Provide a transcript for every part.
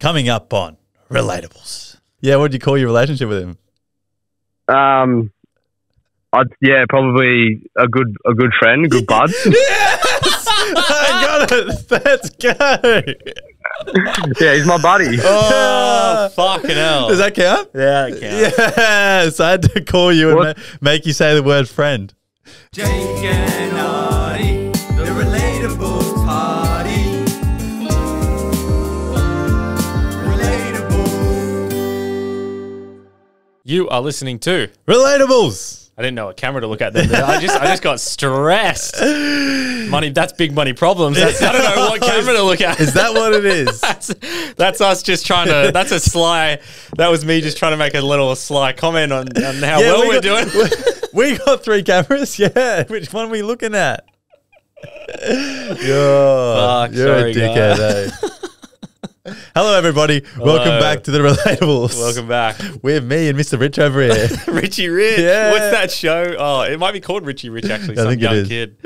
Coming up on Relatables. Yeah, what did you call your relationship with him? Probably a good friend, a good bud. Yes! I got it. Let's go. Yeah, he's my buddy. Oh, fucking hell. Does that count? Yeah, it counts. Yes, I had to call you and make you say the word friend. Jake and Artie, the Relatables party. Relatable. You are listening to Relatables. I didn't know what camera to look at then. I just got stressed. That's big money problems. I don't know what camera to look at. Is that what it is? That's us just trying to. That's a sly. That was me just trying to make a little sly comment on how we're doing. We got 3 cameras. Yeah, which one are we looking at? You're a dickhead, eh? Hello, everybody. Hello. Welcome back to the Relatables. Welcome back. We're me and Mr. Rich over here. Richie Rich. Yeah. What's that show? Oh, it might be called Richie Rich, actually. I Some think it young is. kid.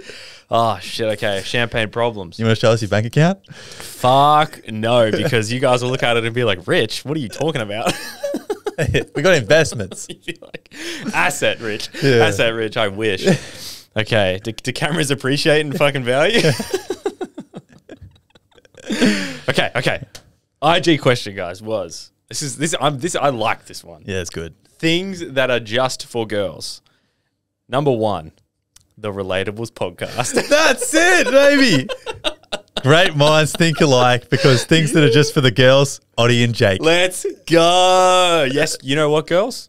Oh, shit. Okay. Champagne problems. You want to show us your bank account? Fuck no, because you guys will look at it and be like, Rich, what are you talking about? We got investments. You'd be like, asset rich. Yeah. Asset rich, I wish. Okay. Do cameras appreciate and fucking value? Okay. IG question, guys, was I like this one. Yeah, it's good. Things that are just for girls. Number 1, the Relatables podcast. That's it, baby. Great minds think alike because things that are just for the girls, Oddie and Jake. Let's go. Yes, you know what, girls?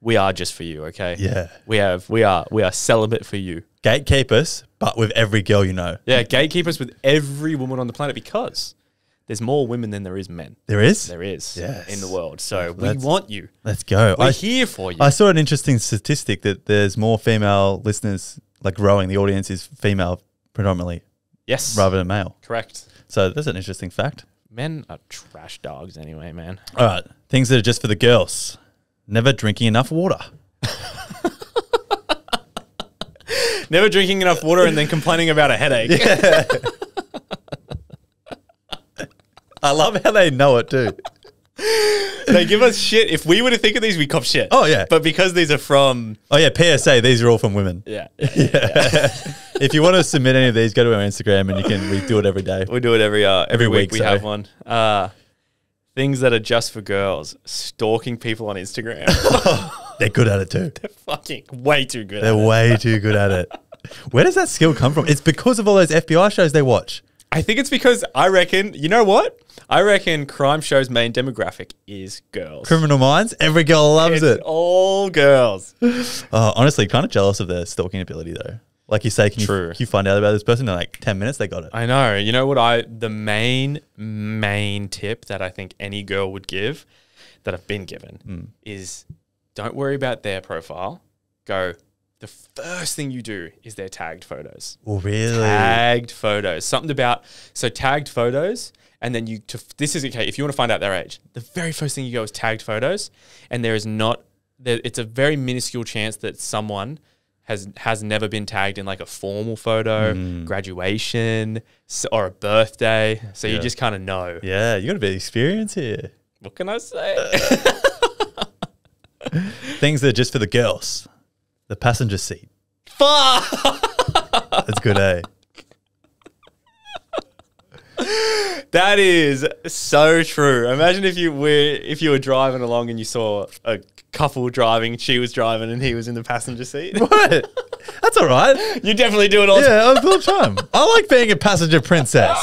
We are just for you, okay? Yeah. We are celibate for you. Gatekeepers, but with every girl you know. Yeah, gatekeepers with every woman on the planet because there's more women than there is men. There is? There is Yes. in the world. So we want you. Let's go. We're here for you. I saw an interesting statistic that there's more female listeners, like growing. The audience is female predominantly Yes. rather than male. Correct. So that's an interesting fact. Men are trash dogs anyway, man. All right. Things that are just for the girls. Never drinking enough water. Never drinking enough water and then complaining about a headache. Yeah. I love how they know it too. They give us shit. If we were to think of these, we cop shit. Oh, yeah. But because these are from... Oh, yeah. PSA, these are all from women. Yeah. If you want to submit any of these, go to our Instagram and we do it every day. We do it every week. We so. have one. Things that are just for girls. Stalking people on Instagram. They're good at it too. They're fucking way too good. They're way too good at it. Where does that skill come from? It's because of all those FBI shows they watch. I think it's because I reckon, you know what? I reckon crime show's main demographic is girls. Criminal Minds, every girl loves It's it. all girls. Honestly, kind of jealous of their stalking ability though. Like you say, can you find out about this person in like 10 minutes? They got it. I know. You know what? The main tip that I think any girl would give, that I've been given, is don't worry about their profile. The first thing you do is their tagged photos. Oh, really? Tagged photos. Something about, so tagged photos, and then this is okay, if you want to find out their age, the very first thing you go is tagged photos, and it's a very minuscule chance that someone has never been tagged in like a formal photo, graduation, or a birthday. So you just kind of know. Yeah, you got a bit of experience here. What can I say? Things that are just for the girls. The passenger seat. Fuck! That's good, eh? That is so true. Imagine if you were driving along and you saw a couple driving, she was driving and he was in the passenger seat. What? That's all right. You definitely do it all the time. Yeah, all the time. I like being a passenger princess.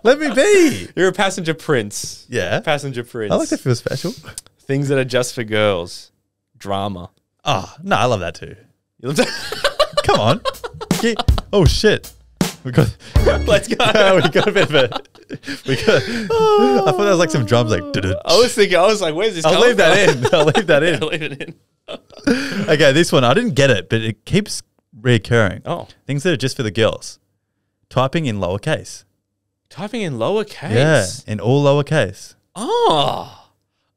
Let me be. You're a passenger prince. Yeah. Passenger prince. I like to feel special. Things that are just for girls. Drama. Oh, no, I love that too. Come on. Oh, shit. Let's go. We got a bit of a... I thought that was like some drums like... I was like, where's this I'll leave that in. I'll leave it in. Okay, this one, I didn't get it, but it keeps reoccurring. Oh. Things that are just for the girls. Typing in lowercase. Typing in lowercase? Yeah, in all lowercase. Oh.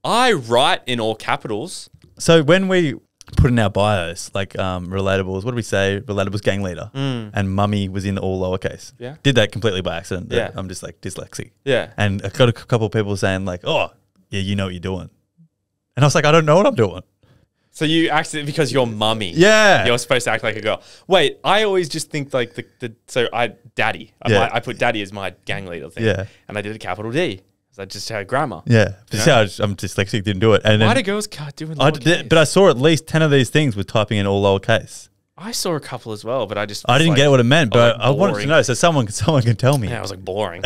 I write in all capitals. So when we put in our bios, like relatables. What do we say? Relatables gang leader. And mummy was in all lowercase. Yeah. Did that completely by accident. Yeah. I'm just like dyslexic. Yeah. And I got a couple of people saying like, oh, yeah, you know what you're doing. And I was like, I don't know what I'm doing. So you accidentally, because you're mummy. Yeah. You're supposed to act like a girl. Wait, I always just think like daddy. Yeah. I put daddy as my gang leader thing. Yeah. And I did a capital D. So I just had grammar. Yeah. But see, I'm dyslexic, didn't do it. And Why then do girls can't do it? but I saw at least 10 of these things with typing in all lowercase. I saw a couple as well, but I just I didn't get what it meant, but I wanted to boring. know. So someone can tell me. Yeah, I was like boring.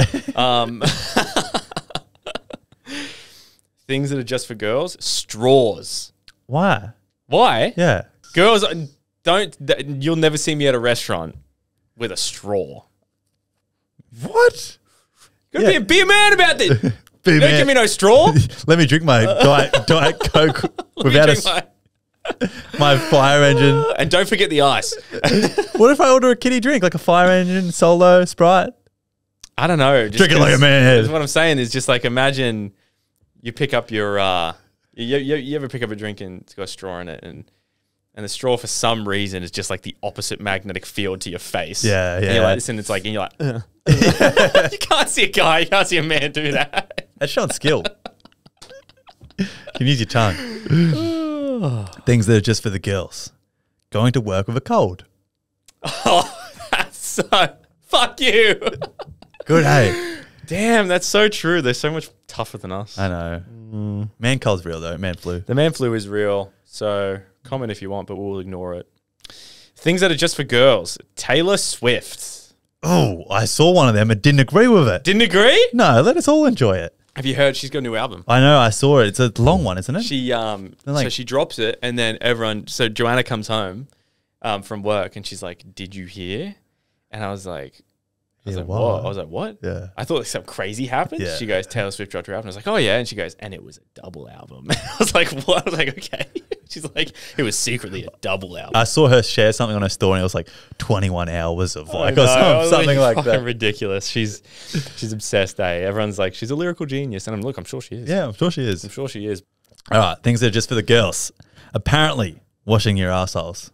Things that are just for girls. Straws. Why? Why? Yeah. Girls you'll never see me at a restaurant with a straw. What? Gotta be a man about this. Be a Don't man. give me no straw. Let me drink my diet Coke without my fire engine. And don't forget the ice. What if I order a kiddie drink, like a fire engine, solo, Sprite? I don't know. Just Drink it like a 'cause- man. 'cause what I'm saying is just like imagine you pick up your you ever pick up a drink and it's got a straw in it and the straw for some reason is just like the opposite magnetic field to your face. Yeah, And yeah. you're like this and it's like and you're like you can't see a guy, you can't see a man do that. That's showing skill. You can use your tongue. Things that are just for the girls. Going to work with a cold. Oh, that's so fuck you. Good, hey. Damn, that's so true. They're so much tougher than us. I know. Man cold's real though. Man flu. The man flu is real, so comment if you want, but we'll ignore it. Things that are just for girls. Taylor Swift. Oh, I saw one of them and didn't agree with it. Didn't agree? No, let us all enjoy it. Have you heard she's got a new album? I know, I saw it. It's a long one, isn't it? She like- so she drops it and then so Joanna comes home from work and she's like, "Did you hear?" And I was like, Yeah, what? what? I was like, what? Yeah. I thought like something crazy happened. Yeah. She goes, Taylor Swift dropped her album. I was like, oh yeah. And she goes, and it was a double album. I was like, what? I was like, okay. She's like, it was secretly a double album. I saw her share something on her story and it was like 21 hours of like I or know, something like fucking that. ridiculous. She's obsessed, eh? Everyone's like, she's a lyrical genius. And I'm sure she is. Yeah, I'm sure she is. I'm sure she is. All right, things that are just for the girls. Apparently, washing your assholes.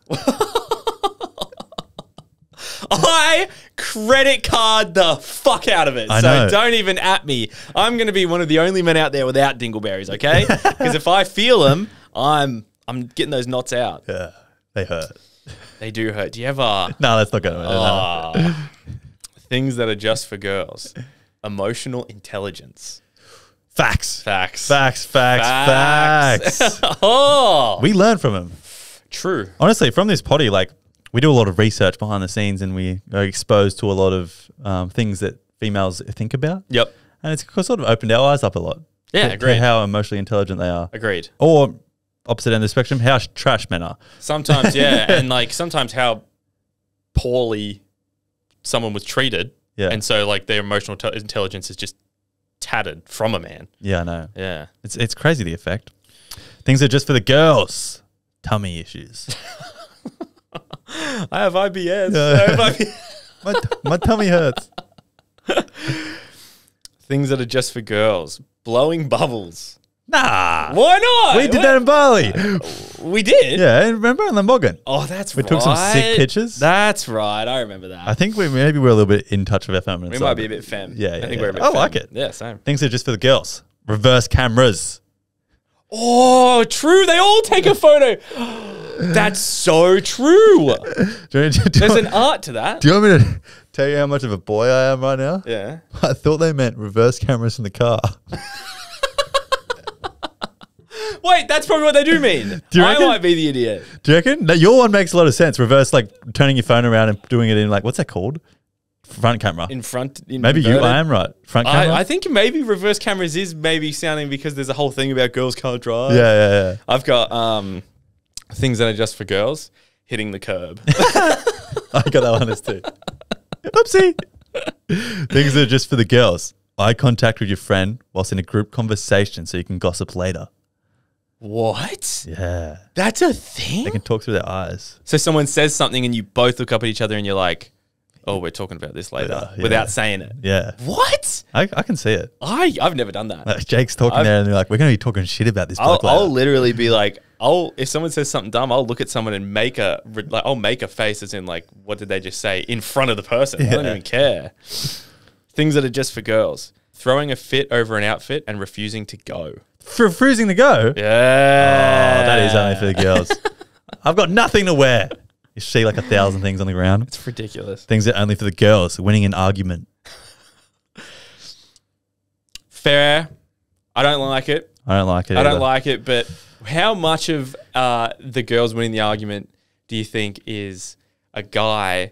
I credit card the fuck out of it. I So know. don't even at me. I'm going to be one of the only men out there without dingleberries, okay? Because if I feel them, I'm getting those knots out. Yeah, they hurt. They do hurt. Do you ever... No, that's not going to things that are just for girls. Emotional intelligence. Facts. Facts. Oh, We learn from them. true. Honestly, from this potty, like, we do a lot of research behind the scenes and we are exposed to a lot of things that females think about. Yep. And it's sort of opened our eyes up a lot. Yeah, to agreed. how emotionally intelligent they are. Agreed. Or, opposite end of the spectrum, how trash men are. Sometimes, yeah. And like sometimes how poorly someone was treated. Yeah. And so like their emotional intelligence is just tattered from a man. Yeah, I know. Yeah. It's crazy, the effect. Things are just for the girls. Tummy issues. I have IBS. Yeah. I have IBS. my tummy hurts. Things that are just for girls. Blowing bubbles. Nah. Why not? We did that in Bali. We did? Yeah, remember on the Moggin? Oh, that's We right. took some sick pictures. That's right. I remember that. I think maybe we're a little bit in touch with our feminine we side. might be a bit femme. Yeah, I think yeah. we're a bit I like femme. it. Yeah, same. Things are just for the girls. Reverse cameras. Oh, true. They all take a photo. That's so true. There's an art to that. Do you want me to tell you how much of a boy I am right now? Yeah. I thought they meant reverse cameras in the car. Wait, that's probably what they do mean. Do you I reckon? might be the idiot. Do you reckon? No, your one makes a lot of sense. Reverse, like turning your phone around and doing it in like, what's that called? Front camera. In front. Maybe you, I am right. Front camera? I think maybe reverse cameras is maybe sounding because there's a whole thing about girls can't drive. Yeah. I've got things that are just for girls. Hitting the curb. I got that one as too. Oopsie. Things that are just for the girls. Eye contact with your friend whilst in a group conversation so you can gossip later. What? Yeah. That's a thing? They can talk through their eyes. So someone says something and you both look up at each other and you're like, oh, we're talking about this later Yeah. without saying it. Yeah. What? I can see it. I've never done that. Like Jake's talking there and they're like, we're going to be talking shit about this bloke I'll later. literally be like, if someone says something dumb, I'll look at someone and I'll make a face as in like, what did they just say in front of the person? I don't even care. Things that are just for girls. Throwing a fit over an outfit and refusing to go. Refusing to go? Yeah. Oh, that is only for the girls. I've got nothing to wear. You see like 1,000 things on the ground. It's ridiculous. Things that are only for the girls. Winning an argument. Fair. I don't like it. I don't like it. I don't like it, but how much of the girls winning the argument do you think is a guy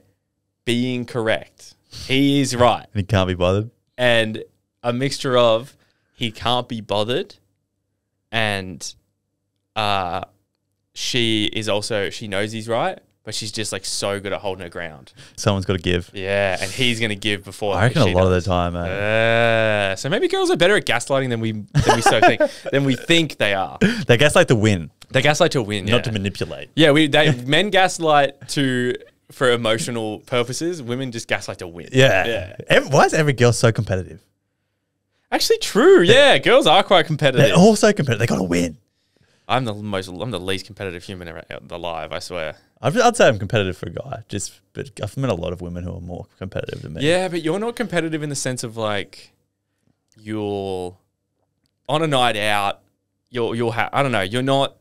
being correct? He is right. And he can't be bothered. And a mixture of he can't be bothered and she knows he's right, but she's just like so good at holding her ground. Someone's got to give. Yeah, and he's going to give before. I reckon a lot of the time, mate. So maybe girls are better at gaslighting than we think they are. They gaslight to win. They gaslight to win, not to manipulate. Yeah, men gaslight for emotional purposes. Women just gaslight to win. Yeah. Why is every girl so competitive? Actually, true. Yeah, girls are quite competitive. They're all so competitive. They got to win. I'm the least competitive human alive, I swear. I'd say I'm competitive for a guy, but I've met a lot of women who are more competitive than me. Yeah, but you're not competitive in the sense of like you're on a night out. I don't know. You're not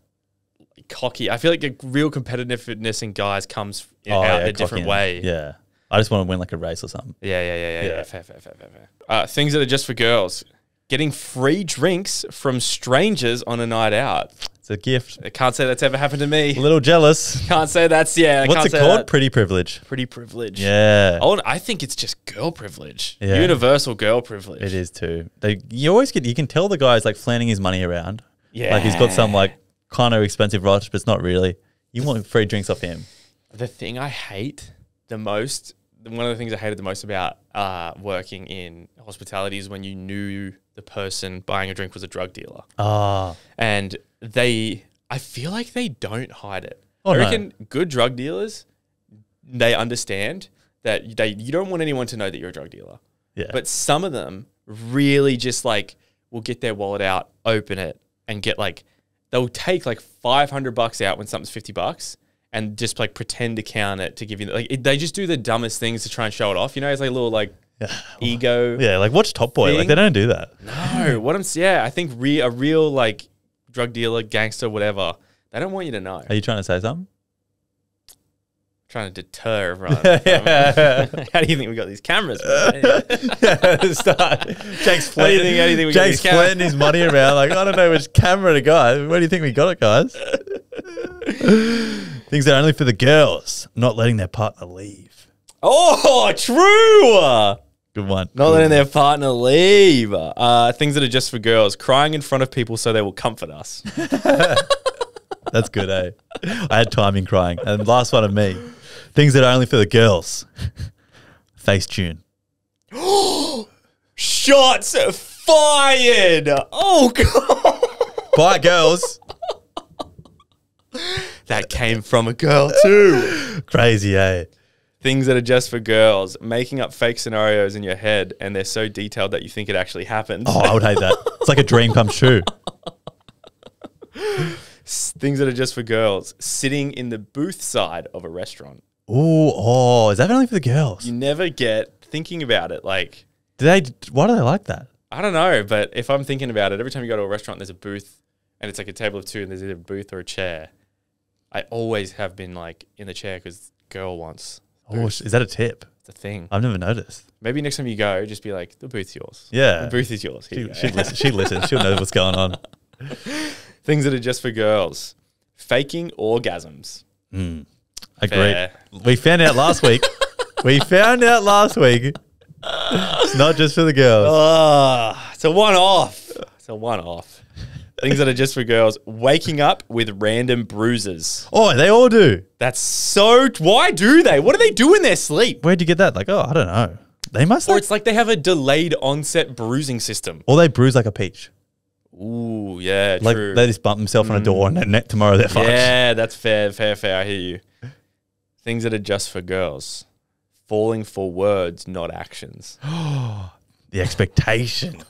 cocky. I feel like a real competitiveness in guys comes out a different way. Yeah, I just want to win like a race or something. Yeah. Fair. Things that are just for girls. Getting free drinks from strangers on a night out. It's a gift. I can't say that's ever happened to me. A little jealous. Can't say that's, What's it called? Pretty privilege. Pretty privilege. Yeah. I think it's just girl privilege. Yeah. Universal girl privilege. It is too. You can tell the guy's like flailing his money around. Yeah. Like he's got some like kind of expensive watch, but it's not really. You want free drinks off him. The thing I hate the most, one of the things I hated the most about working in hospitality is when you knew the person buying a drink was a drug dealer. And I feel like they don't hide it. I reckon good drug dealers, they understand that you don't want anyone to know that you're a drug dealer. Yeah. But some of them really just like will get their wallet out, open it, and get like, they'll take like $500 out when something's $50 and just like pretend to count it to give you, like they just do the dumbest things to try and show it off. You know, it's like a little like ego. Yeah, like watch Top Boy. thing. Like they don't do that. No, I think a real like drug dealer, gangster, whatever, they don't want you to know. Are you trying to say something? Trying to deter everyone. How do you think we got these cameras? Jake's flirting his money around like, I don't know which camera to go. Where do you think we got it, guys? Things that are only for the girls, not letting their partner leave. Oh, true. Good one. Not letting their partner leave. Things that are just for girls, crying in front of people so they will comfort us. That's good, eh? I had timing crying. And last one of me. Things that are only for the girls. Face tune. Shots fired. Oh, God. Bye, girls. That came from a girl too. Crazy, eh? Things that are just for girls. Making up fake scenarios in your head and they're so detailed that you think it actually happened. Oh, I would hate that. It's like a dream come true. Things that are just for girls. Sitting in the booth side of a restaurant. Ooh, is that only for the girls? You never get thinking about it. Like, why do they like that? I don't know, but if I'm thinking about it, every time you go to a restaurant, there's a booth and it's like a table of two and there's either a booth or a chair. I always have been like in the chair because girl wants. Oh, is that a tip? It's a thing. I've never noticed. Maybe next time you go, just be like, the booth's yours. Yeah. The booth is yours. She listens. She'll know what's going on. Things that are just for girls. Faking orgasms. Agreed. Fair. We found out last week. It's not just for the girls. Oh, it's a one-off. Things that are just for girls. Waking up with random bruises. Oh, they all do. That's so... Why do they? What do they do in their sleep? Where'd you get that? Like, I don't know. They must Or it's like they have a delayed onset bruising system. Or they bruise like a peach. Ooh, yeah, like true. They just bump themselves on a door and then tomorrow they're fucked. Yeah, that's fair. I hear you. Things that are just for girls. Falling for words, not actions. The expectation.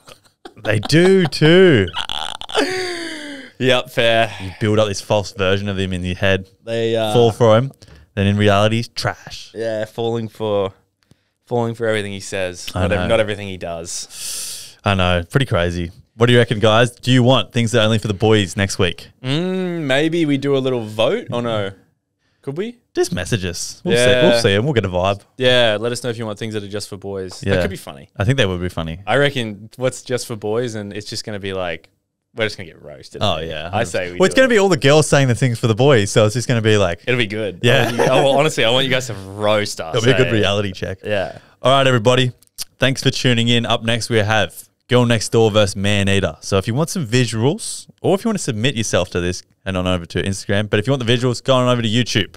They do too. Yep, fair. You build up this false version of him in your head, They fall for him, then in reality, he's trash. Yeah, falling for everything he says. I know. Not everything he does. I know, pretty crazy. What do you reckon, guys? Do you want things that are only for the boys next week? Maybe we do a little vote or no? Could we? Just message us. We'll Yeah. see, and we'll get a vibe. Yeah, let us know if you want things that are just for boys. Yeah. That could be funny. I think that would be funny. I reckon what's just for boys, and it's just going to be like, we're just going to get roasted. Oh, yeah. I say we Well, it's going to be all the girls saying the things for the boys, so it's just going to be like, It'll be good. Yeah. Honestly, I want you guys to roast us. it'll be a good reality check. Yeah. All right, everybody. Thanks for tuning in. Up next, we have Girlnexydoor versus Maneater. So if you want some visuals, or if you want to submit yourself to this, head on over to Instagram. But if you want the visuals, go on over to YouTube.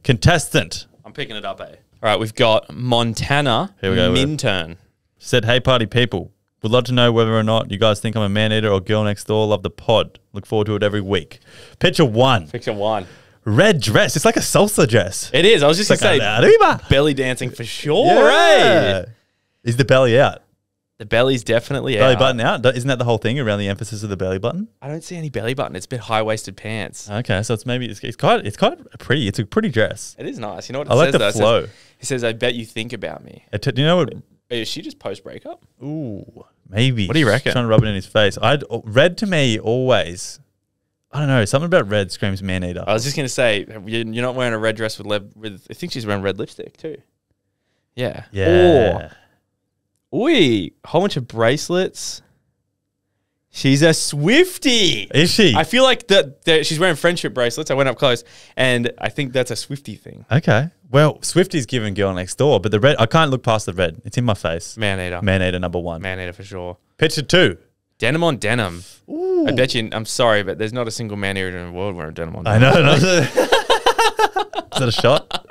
Contestant I'm picking it up, eh? All right, we've got Montana Here we go. Minturn. said, "Hey, party people. Would love to know whether or not you guys think I'm a Maneater or Girlnexydoor. Love the pod. Look forward to it every week." Picture one. Picture one. Red dress. It's like a salsa dress. It is. I was just going to say, arriba. belly dancing for sure, Yeah. right? Is the belly out? The belly's definitely Belly out. button out? Isn't that the whole thing around the emphasis of the belly button? I don't see any belly button. It's a bit high-waisted pants. Okay, so it's maybe it's quite pretty. It's a pretty dress. It is nice. You know what it I like says, the though? flow. It says, I bet you think about me. Do you know what? Is she just post-breakup? Ooh, maybe. What do you reckon? She's trying to rub it in his face. Red to me always. I don't know. Something about red screams Maneater. I was just going to say, you're not wearing a red dress with I think she's wearing red lipstick too. Yeah. Yeah. Oi, whole bunch of bracelets. She's a Swiftie. Is she? I feel like that she's wearing friendship bracelets. I went up close, and I think that's a Swiftie thing. Okay. Well, Swiftie's given Girlnexydoor, but the red, I can't look past the red. It's in my face. Maneater. Maneater number one. Maneater for sure. Picture two. Denim on denim. Ooh. I bet you, I'm sorry, but there's not a single Maneater in the world wearing denim on I denim. know. Is that a shot?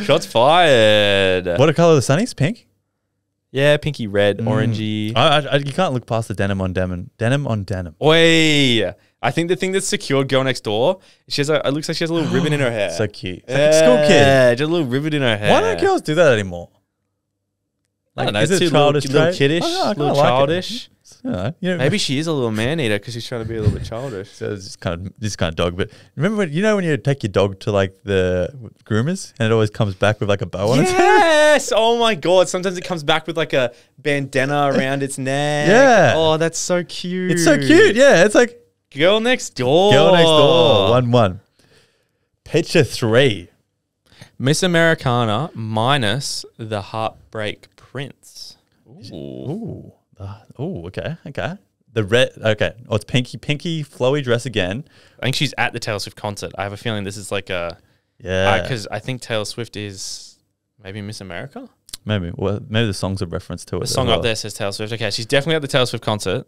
Shots fired. What are color the sunnies? Pink? Yeah, pinky red, orangey. You can't look past the denim on denim. Denim on denim. Oi. I think the thing that's secured Girlnexydoor, it looks like she has a little ribbon in her hair. So cute. It's like a school kid. Yeah, just a little ribbon in her hair. Why don't girls do that anymore? I don't know. Is It's it too childish little trait? kiddish, I don't know, I little kinda like it. childish. You know, Maybe she is a little man-eater because she's trying to be a little bit childish. So it's just kind of dog. But remember when you take your dog to like the groomers and it always comes back with like a bow on its head? Yes! Oh my God. Sometimes it comes back with like a bandana around its neck. Yeah. Oh, that's so cute. It's so cute. Yeah, it's like Girlnexydoor. Girlnexydoor 1-1. Picture three. Miss Americana minus the Heartbreak Prince. Ooh. Ooh. Okay. The red. Okay. Oh, it's pinky, flowy dress again. I think she's at the Taylor Swift concert. I have a feeling this is like a... Yeah. Because I think Taylor Swift is maybe Miss America. Maybe. Well, maybe the song's a reference to it. The as song well. up there says Taylor Swift. Okay, she's definitely at the Taylor Swift concert.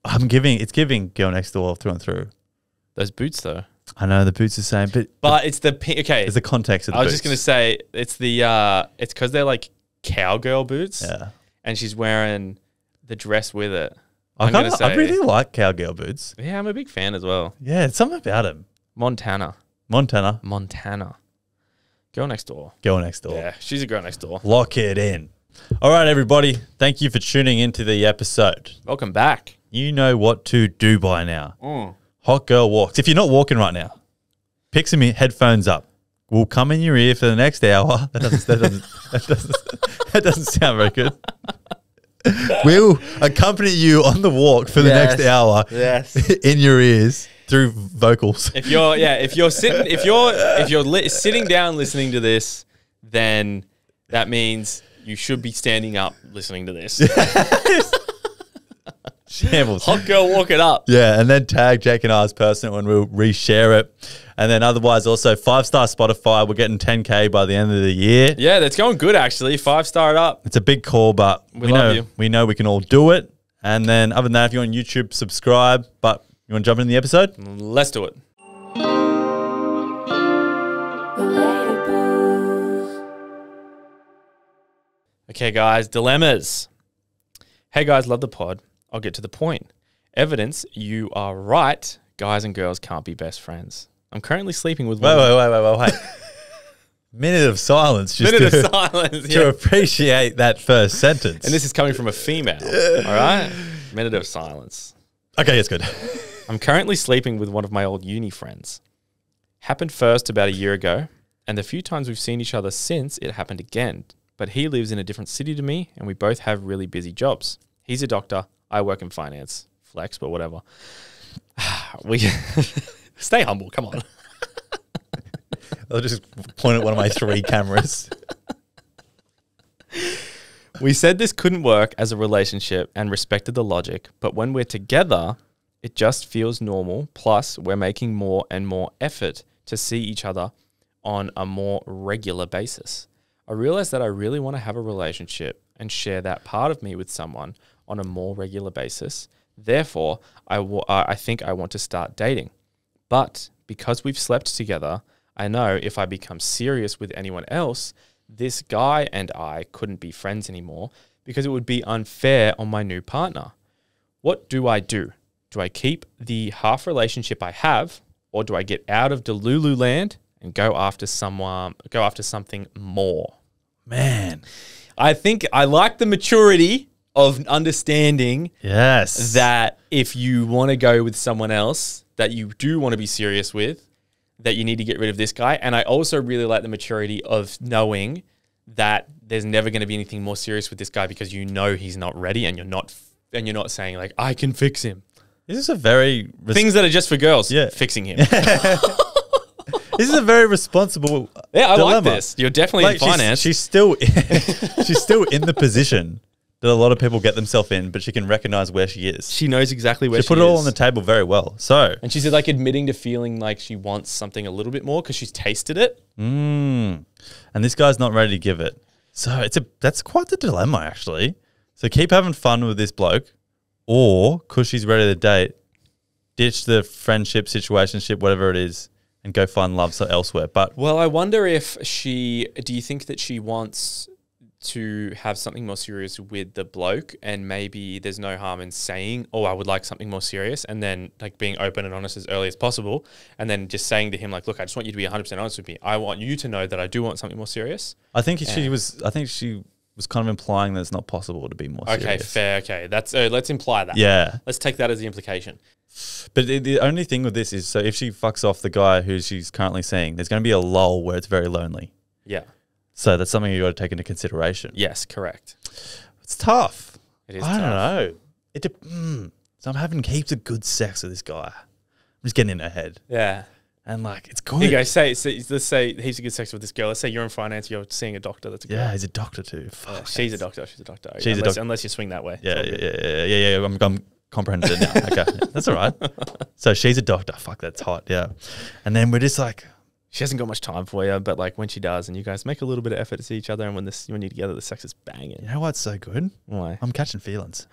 It's giving Girlnexydoor through and through. Those boots, though. I know the boots are the same, but It's the pink. Okay, there's the context of the I was boots. just gonna say it's the it's because they're like cowgirl boots. Yeah. And she's wearing the dress with it. I really like cowgirl boots. Yeah, I'm a big fan as well. Yeah, it's something about them. Montana. Girlnexydoor. Girlnexydoor. Yeah, she's a Girlnexydoor. Lock it in. All right, everybody. Thank you for tuning into the episode. Welcome back. You know what to do by now. Hot girl walks. If you're not walking right now, pick some headphones up. We'll come in your ear for the next hour. That doesn't sound very good. We'll accompany you on the walk for the next hour. Yes. In your ears through vocals. If you're sitting down listening to this, then that means you should be standing up listening to this. Shambles. Hot girl, walk it up. Yeah, and then tag Jake and I's person and we'll reshare it. And then otherwise also 5-star Spotify. We're getting 10K by the end of the year. Yeah, that's going good actually. 5-star it up. It's a big call, but we love know you. we know we can all do it. And then other than that, if you're on YouTube, subscribe. But you want to jump in the episode? Let's do it. Okay, guys, dilemmas. Hey, guys, love the pod. I'll get to the point. Evidence, you are right. Guys and girls can't be best friends. I'm currently sleeping with one. Wait. Minute of silence. Just Minute to, of silence. to appreciate that first sentence. And this is coming from a female. All right? Minute of silence. Okay, it's good. I'm currently sleeping with one of my old uni friends. Happened first about a year ago, and the few times we've seen each other since, it happened again. But he lives in a different city to me, and we both have really busy jobs. He's a doctor. I work in finance. Flex, but whatever. We stay humble. Come on. I'll just point at one of my 3 cameras. We said this couldn't work as a relationship and respected the logic, but when we're together, it just feels normal. Plus, we're making more and more effort to see each other on a more regular basis. I realized that I really want to have a relationship and share that part of me with someone on a more regular basis. Therefore, I think I want to start dating. But because we've slept together, I know if I become serious with anyone else, this guy and I couldn't be friends anymore because it would be unfair on my new partner. What do I do? Do I keep the half relationship I have, or do I get out of Delulu land and go after something more? Man. I think I like the maturity of understanding Yes. that if you want to go with someone else that you do want to be serious with, that you need to get rid of this guy. And I also really like the maturity of knowing that there's never going to be anything more serious with this guy because you know he's not ready, and you're not saying like, I can fix him. This is a very... Things that are just for girls, Yeah. fixing him. This is a very responsible Yeah, I dilemma. like this. You're definitely in finance. She's still she's still in the position that a lot of people get themselves in, but she can recognize where she is. She knows exactly where she put is. it all on the table very well. So, And she's like admitting to feeling like she wants something a little bit more because she's tasted it. and this guy's not ready to give it. So that's quite the dilemma, actually. So keep having fun with this bloke, or because she's ready to date, ditch the friendship, situationship, whatever it is, and go find love elsewhere. But Well, I wonder if do you think that she wants to have something more serious with the bloke, and maybe there's no harm in saying, oh, I would like something more serious, and then like being open and honest as early as possible, and then just saying to him like, look, I just want you to be 100% honest with me. I want you to know that I do want something more serious. I think she was kind of implying that it's not possible to be more serious. Okay, fair. Okay, that's let's imply that. Yeah. Let's take that as the implication. But the only thing with this is, so if she fucks off the guy who she's currently seeing, there's going to be a lull where it's very lonely. Yeah. So that's something you got to take into consideration. Yes, correct. It's tough. It is I don't tough. know. So I'm having heaps of good sex with this guy. I'm just getting in her head. Yeah. And like, it's Here you good. go. Let's say heaps of good sex with this girl. Let's say you're in finance. You're seeing a doctor. That's a girl. Yeah, he's a doctor too. Yeah, Fuck. she's a doctor. She's a doctor. She's a doctor. Unless you swing that way. Yeah. I'm comprehending it now. Okay. That's all right. So she's a doctor. Fuck, that's hot. Yeah. And then we're just like, She hasn't got much time for you, but like when she does, and you guys make a little bit of effort to see each other, and when you're together, the sex is banging. you know what's so good? Why? I'm catching feelings.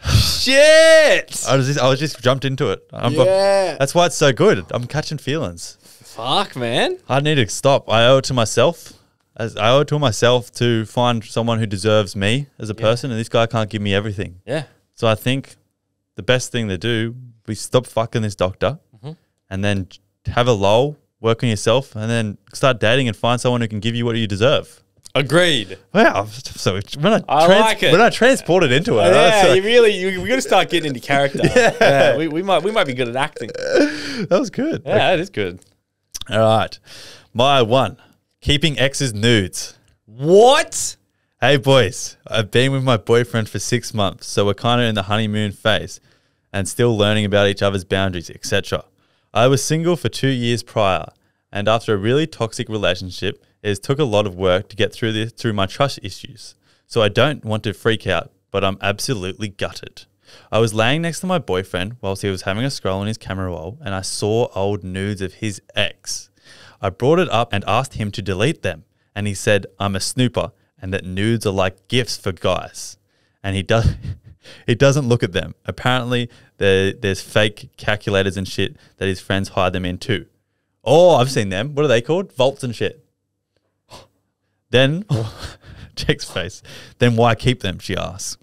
Shit! I was just jumped into it. Yeah. That's why it's so good. I'm catching feelings. Fuck, man. I need to stop. I owe it to myself. I owe it to myself to find someone who deserves me as a person, and this guy can't give me everything. Yeah. So I think the best thing to do, we stop fucking this doctor, and then have a lull, work on yourself, and then start dating and find someone who can give you what you deserve. Agreed. Wow. So when like it. when I transported into it, Yeah, like, we got to start getting into character. Yeah, we might be good at acting. that was good. Yeah, that is good. All right. My one, keeping exes nudes. What? Hey boys, I've been with my boyfriend for 6 months, so we're kind of in the honeymoon phase and still learning about each other's boundaries, etc. I was single for 2 years prior, and after a really toxic relationship, it took a lot of work to get through my trust issues. So I don't want to freak out, but I'm absolutely gutted. I was laying next to my boyfriend whilst he was having a scroll on his camera roll, and I saw old nudes of his ex. I brought it up and asked him to delete them, and he said I'm a snooper and that nudes are like gifts for guys. And he doesn't look at them. Apparently, there's fake calculators and shit that his friends hide them in too. Oh, I've seen them. What are they called? Vaults and shit. Then, Jake's face. Then why keep them, she asks.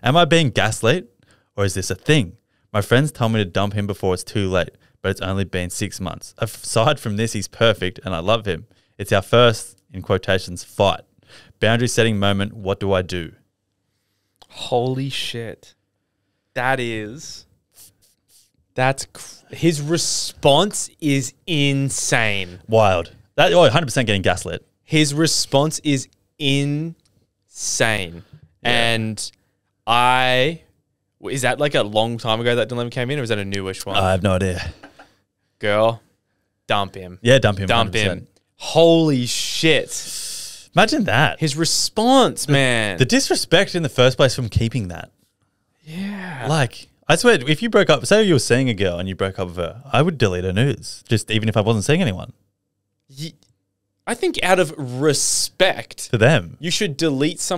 Am I being gaslit, or is this a thing? My friends tell me to dump him before it's too late, but it's only been 6 months. Aside from this, he's perfect and I love him. It's our first, in quotations, fight. Boundary setting moment, what do I do? Holy shit. That is His response is insane. Wild. That 100% getting gaslit. His response is insane. And is that like a long time ago that dilemma came in, or is that a newish one? I have no idea. Girl, dump him. Yeah, dump him. Dump 100%. him. Holy shit. Imagine that. His response, man. The disrespect in the first place from keeping that. Yeah. Like, I swear, if you broke up, say you were seeing a girl and you broke up with her, I would delete her nudes, just even if I wasn't seeing anyone. I think out of respect To them. you should delete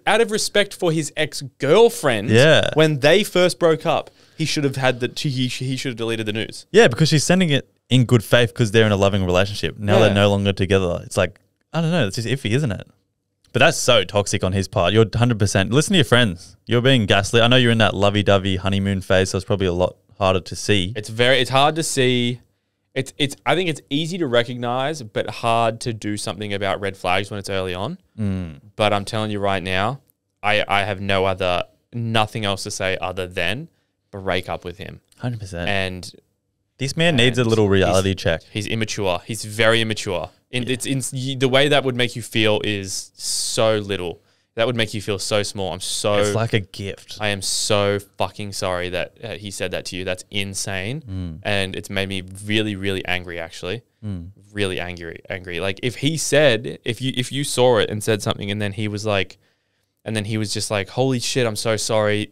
out of respect for his ex-girlfriend. Yeah. When they first broke up, he should have he should have deleted the news. Yeah, because she's sending it in good faith because they're in a loving relationship. Now they're no longer together. It's like, I don't know, it's just iffy, isn't it? But that's so toxic on his part. You're 100%. Listen to your friends. You're being gaslit. I know you're in that lovey-dovey honeymoon phase, so it's probably a lot harder to see. It's hard to see. I think it's easy to recognize, but hard to do something about red flags when it's early on. But I'm telling you right now, I have nothing else to say other than break up with him. 100%. And this man needs a little reality check. He's immature. He's very immature. The way that would make you feel is so little. That would make you feel so small. It's like a gift. I am so fucking sorry that he said that to you. That's insane. And it's made me really, really angry, actually. Really angry. Like if he said, if you saw it and said something and then he was just like, holy shit, I'm so sorry.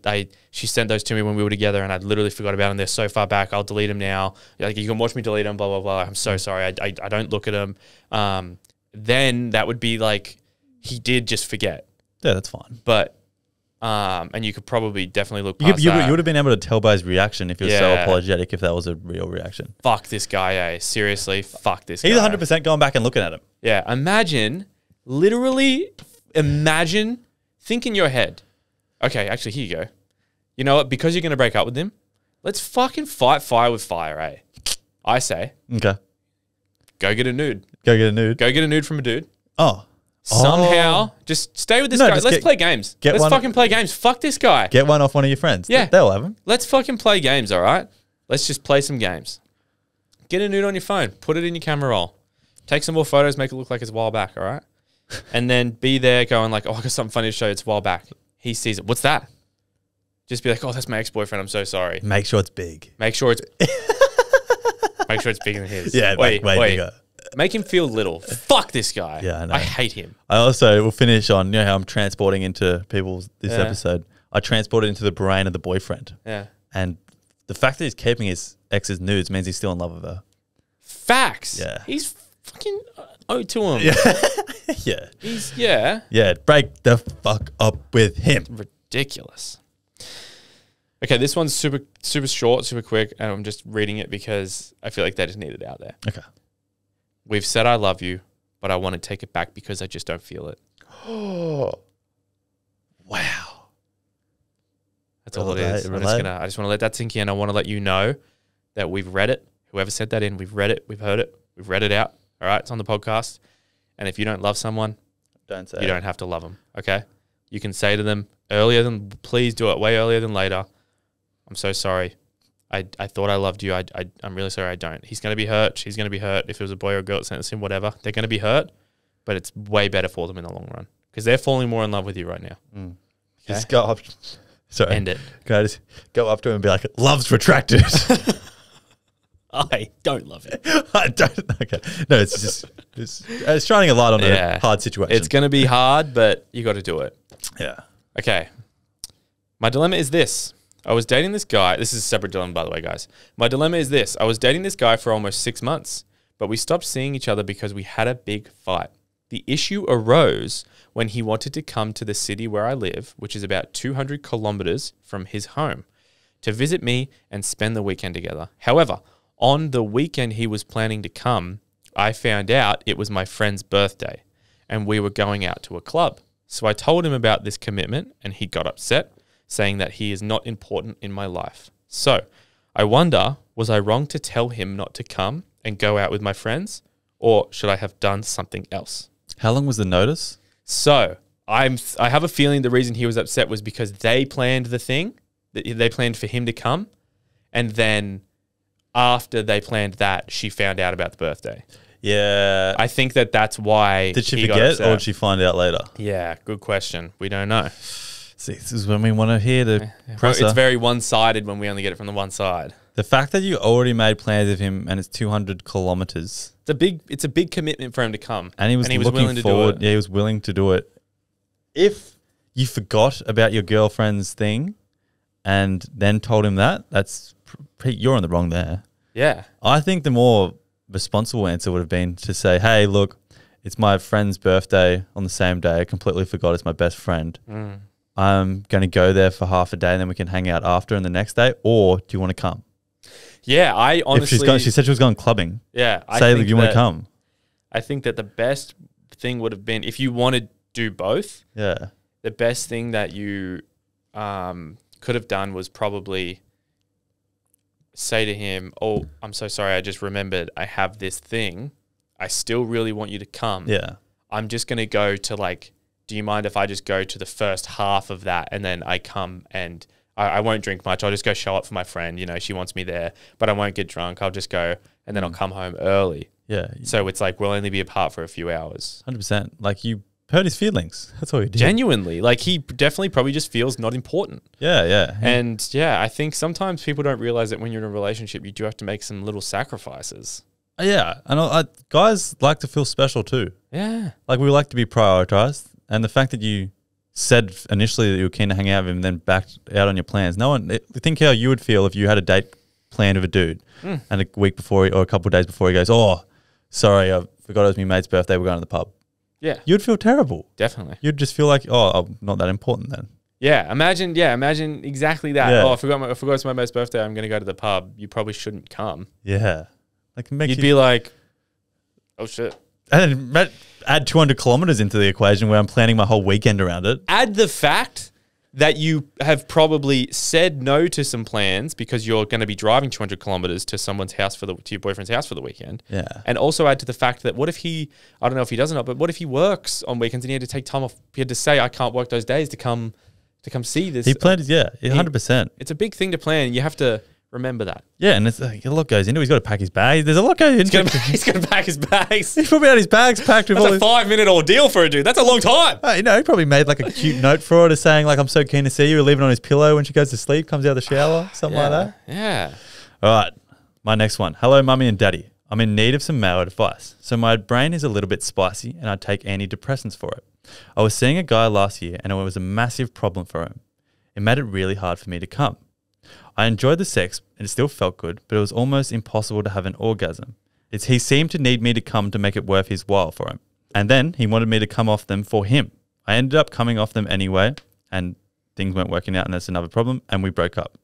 She sent those to me when we were together and I literally forgot about them. They're so far back. I'll delete them now. Like you can watch me delete them, blah, blah, blah. I'm so sorry. I don't look at them. Then that would be like, he did just forget. Yeah, that's fine. But, and you could probably definitely look past you that. would have been able to tell by his reaction if he was so apologetic if that was a real reaction. Fuck this guy, eh? Seriously, fuck this guy. He's 100% going back and looking at him. Yeah, imagine, think in your head, okay, actually, here you go. You know what? Because you're going to break up with him, let's fucking fight fire with fire, eh? I say, Okay. go get a nude. Go get a nude. Go get a nude from a dude. Oh. Somehow, just stay with this guy. Let's play games. Let's fucking play games. Fuck this guy. Get one off one of your friends. Yeah. They'll have him. Let's fucking play games, all right? Let's just play some games. Get a nude on your phone. Put it in your camera roll. Take some more photos. Make it look like it's a while back, all right? And then be there going like, oh, I got something funny to show you. It's a while back. He sees it. What's that? Just be like, oh, that's my ex-boyfriend. I'm so sorry. Make sure it's big. Make sure it's bigger than his. Yeah, way bigger. Make him feel little. Fuck this guy. Yeah, I know. I hate him. I also will finish on, you know how I'm transporting into people's this episode. I transported into the brain of the boyfriend. Yeah. And the fact that he's keeping his ex's nudes means he's still in love with her. Facts. Yeah. He's fucking owed to him. Yeah. Yeah. Yeah. Break the fuck up with him. Ridiculous. Okay, this one's super short, super quick, and I'm just reading it because I feel like they just need it out there. Okay. We've said I love you, but I want to take it back because I just don't feel it. Oh. Wow. That's all it is. I just want to let that sink in. I want to let you know that we've read it. Whoever said that in, we've read it, we've heard it, we've read it out. All right, it's on the podcast. And if you don't love someone, you don't have to love them, okay? You can say to them please do it way earlier than later. I'm so sorry. I thought I loved you. I'm really sorry I don't. He's going to be hurt. She's going to be hurt. If it was a boy or a girl that sent us in, whatever. They're going to be hurt, but it's way better for them in the long run because they're falling more in love with you right now. Okay? Just go up. Sorry. End it. Can I just go up to him and be like, love's retracted. I don't love it. I don't. Okay. No, it's just, it's shining a light on a hard situation. It's going to be hard, but you got to do it. Yeah. Okay. My dilemma is this. I was dating this guy. This is a separate dilemma, by the way, guys. My dilemma is this. I was dating this guy for almost 6 months, but we stopped seeing each other because we had a big fight. The issue arose when he wanted to come to the city where I live, which is about 200 kilometers from his home, to visit me and spend the weekend together. However, on the weekend he was planning to come, I found out it was my friend's birthday and we were going out to a club. So I told him about this commitment and he got upset, saying that he is not important in my life. So I wonder, was I wrong to tell him not to come and go out with my friends, or should I have done something else? How long was the notice? So I have a feeling the reason he was upset was because they planned the thing, they planned for him to come, And then after they planned that, she found out about the birthday. Yeah. I think that's why. Did she he got forget upset. or did she find out later? Yeah, good question. We don't know. See, this is when we want to hear the presser. It's very one-sided when we only get it from the one side. The fact that you already made plans with him and it's 200 kilometers. It's a big commitment for him to come. And he was looking willing to forward. do it. Yeah, he was willing to do it. If you forgot about your girlfriend's thing and then told him that, you're on the wrong there. Yeah. I think the more responsible answer would have been to say, hey, look, it's my friend's birthday on the same day. I completely forgot it's my best friend. I'm going to go there for half a day and then we can hang out after and the next day. Or do you want to come? Yeah, I honestly... She said she was going clubbing. Yeah. Say, look, you want to come? I think that the best thing would have been, if you want to do both, Yeah. the best thing that you could have done was probably say to him, oh, I'm so sorry, I just remembered I have this thing. I still really want you to come. Yeah. I'm just going to go to do you mind if I just go to the first half of that and then I come and I won't drink much. I'll just go show up for my friend. You know, she wants me there, but I won't get drunk. I'll just go and then I'll come home early. Yeah. So it's we'll only be apart for a few hours. 100%. Like you hurt his feelings. That's all you did. Genuinely. He definitely probably just feels not important. Yeah, yeah. And yeah, I think sometimes people don't realize that when you're in a relationship, you do have to make some little sacrifices. Yeah. And guys like to feel special too. Yeah. We like to be prioritized. And the fact that you said initially that you were keen to hang out with him and then backed out on your plans. Think how you would feel if you had a date planned with a dude and a week before or a couple of days before he goes, oh, sorry, I forgot it was my mate's birthday. We're going to the pub. Yeah. You'd feel terrible. Definitely. You'd just feel like, oh, I'm not that important then. Yeah. Imagine exactly that. Yeah. Oh, I forgot it's my mate's birthday. I'm going to go to the pub. You probably shouldn't come. Yeah. You'd be like, oh shit. And then add 200 kilometers into the equation where I'm planning my whole weekend around it. Add the fact that you have probably said no to some plans because you're going to be driving 200 kilometers to someone's house to your boyfriend's house for the weekend. Yeah. And also add to the fact that what if I don't know if he does or not, but what if he works on weekends and he had to take time off? He had to say, I can't work those days to come see this. He planned, 100%. It's a big thing to plan. You have to remember that. Yeah, and it's a lot goes into it. He's got to pack his bags. There's a lot goes into it. He's going to pack his bags. He's probably had his bags packed with That's a 5-minute ordeal for a dude. That's a long time. He probably made a cute note for her to saying I'm so keen to see you. Leave it on his pillow when she goes to sleep, comes out of the shower, something like that. Yeah. All right, my next one. Hello, mummy and daddy. I'm in need of some male advice. So my brain is a little bit spicy and I take antidepressants for it. I was seeing a guy last year and it was a massive problem for him. It made it really hard for me to come. I enjoyed the sex and it still felt good, but it was almost impossible to have an orgasm. He seemed to need me to come to make it worth his while for him. And then he wanted me to come off them for him. I ended up coming off them anyway and things weren't working out and that's another problem and we broke up.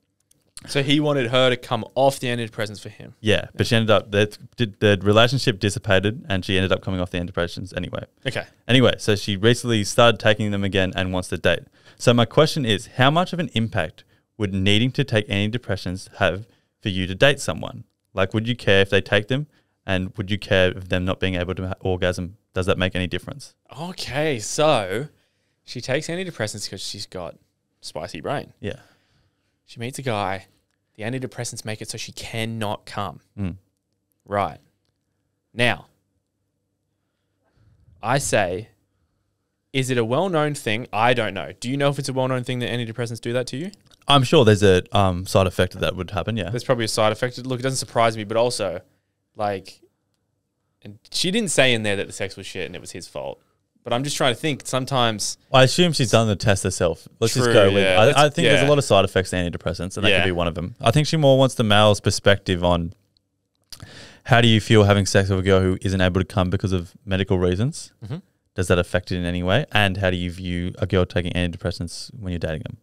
So he wanted her to come off the antidepressants for him. Yeah, but she ended up, the relationship dissipated and she ended up coming off the antidepressants anyway. Okay. Anyway, so she recently started taking them again and wants to date. So my question is, how much of an impact would needing to take antidepressants have for you to date someone? Would you care if they take them? And would you care if them not being able to orgasm? Does that make any difference? Okay, so she takes antidepressants because she's got spicy brain. Yeah. She meets a guy. The antidepressants make it so she cannot come. Right. Now, I say, is it a well-known thing? I don't know. Do you know if it's a well-known thing that antidepressants do that to you? I'm sure there's a side effect of that would happen, yeah. There's probably a side effect. Look, it doesn't surprise me, but also, and she didn't say in there that the sex was shit and it was his fault. But I'm just trying to think. Sometimes I assume she's done the test herself. Let's just True, go with yeah. I think there's a lot of side effects to antidepressants, and that Yeah. could be one of them. I think she more wants the male's perspective on how do you feel having sex with a girl who isn't able to come because of medical reasons? Mm-hmm. Does that affect it in any way? And how do you view a girl taking antidepressants when you're dating them?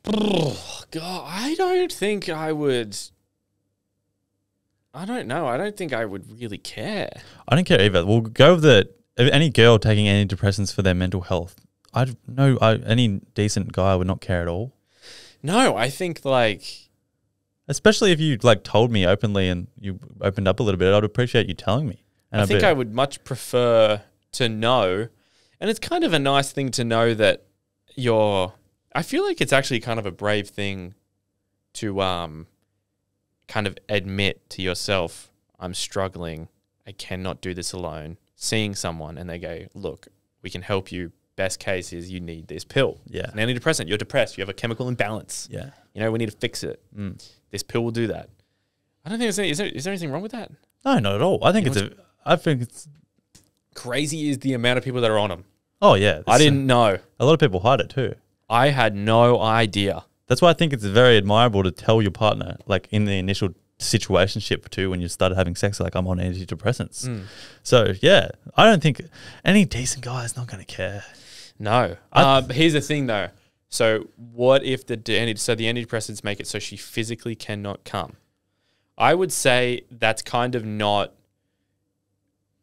God, I don't think I would. I don't know. I don't think I would really care. I don't care either. We'll go with any girl taking antidepressants for their mental health. Any decent guy would not care at all. No, I think Especially if you told me openly and you opened up a little bit, I'd appreciate you telling me. And I think I would much prefer to know, and it's kind of a nice thing to know that I feel like it's actually kind of a brave thing kind of admit to yourself, I'm struggling. I cannot do this alone. Seeing someone and they go, look, we can help you. Best case is you need this pill. Yeah. An antidepressant. You're depressed. You have a chemical imbalance. Yeah. You know, we need to fix it. This pill will do that. I don't think is there anything wrong with that? No, not at all. I think it's Crazy is the amount of people that are on them. Oh yeah. I didn't know. A lot of people hide it too. I had no idea. That's why I think it's very admirable to tell your partner, like in the initial situationship too, when you started having sex, like I'm on antidepressants. So yeah, I don't think any decent guy is not going to care. No. Here's the thing though. So what if the antidepressants make it so she physically cannot come? I would say that's kind of not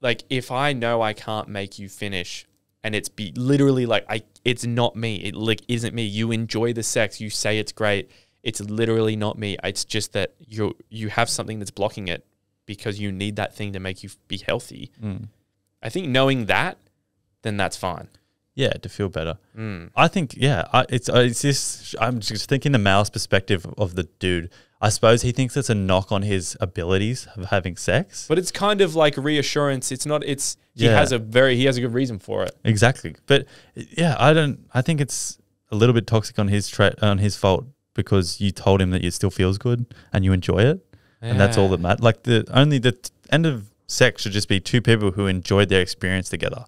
like, if I know I can't make you finish and it's literally like it's not me. It like isn't me. You enjoy the sex. You say it's great. It's literally not me. It's just that you have something that's blocking it because you need that thing to make you be healthy. I think knowing that, then that's fine. Yeah, to feel better. I think, it's this. I'm just thinking the male's perspective of the dude. I suppose he thinks it's a knock on his abilities of having sex. But it's kind of like reassurance. It's not. He has a good reason for it. Exactly. But yeah, I think it's a little bit toxic on his fault, because you told him that it still feels good and you enjoy it, and that's all that matters. Like the end of sex should just be two people who enjoyed their experience together.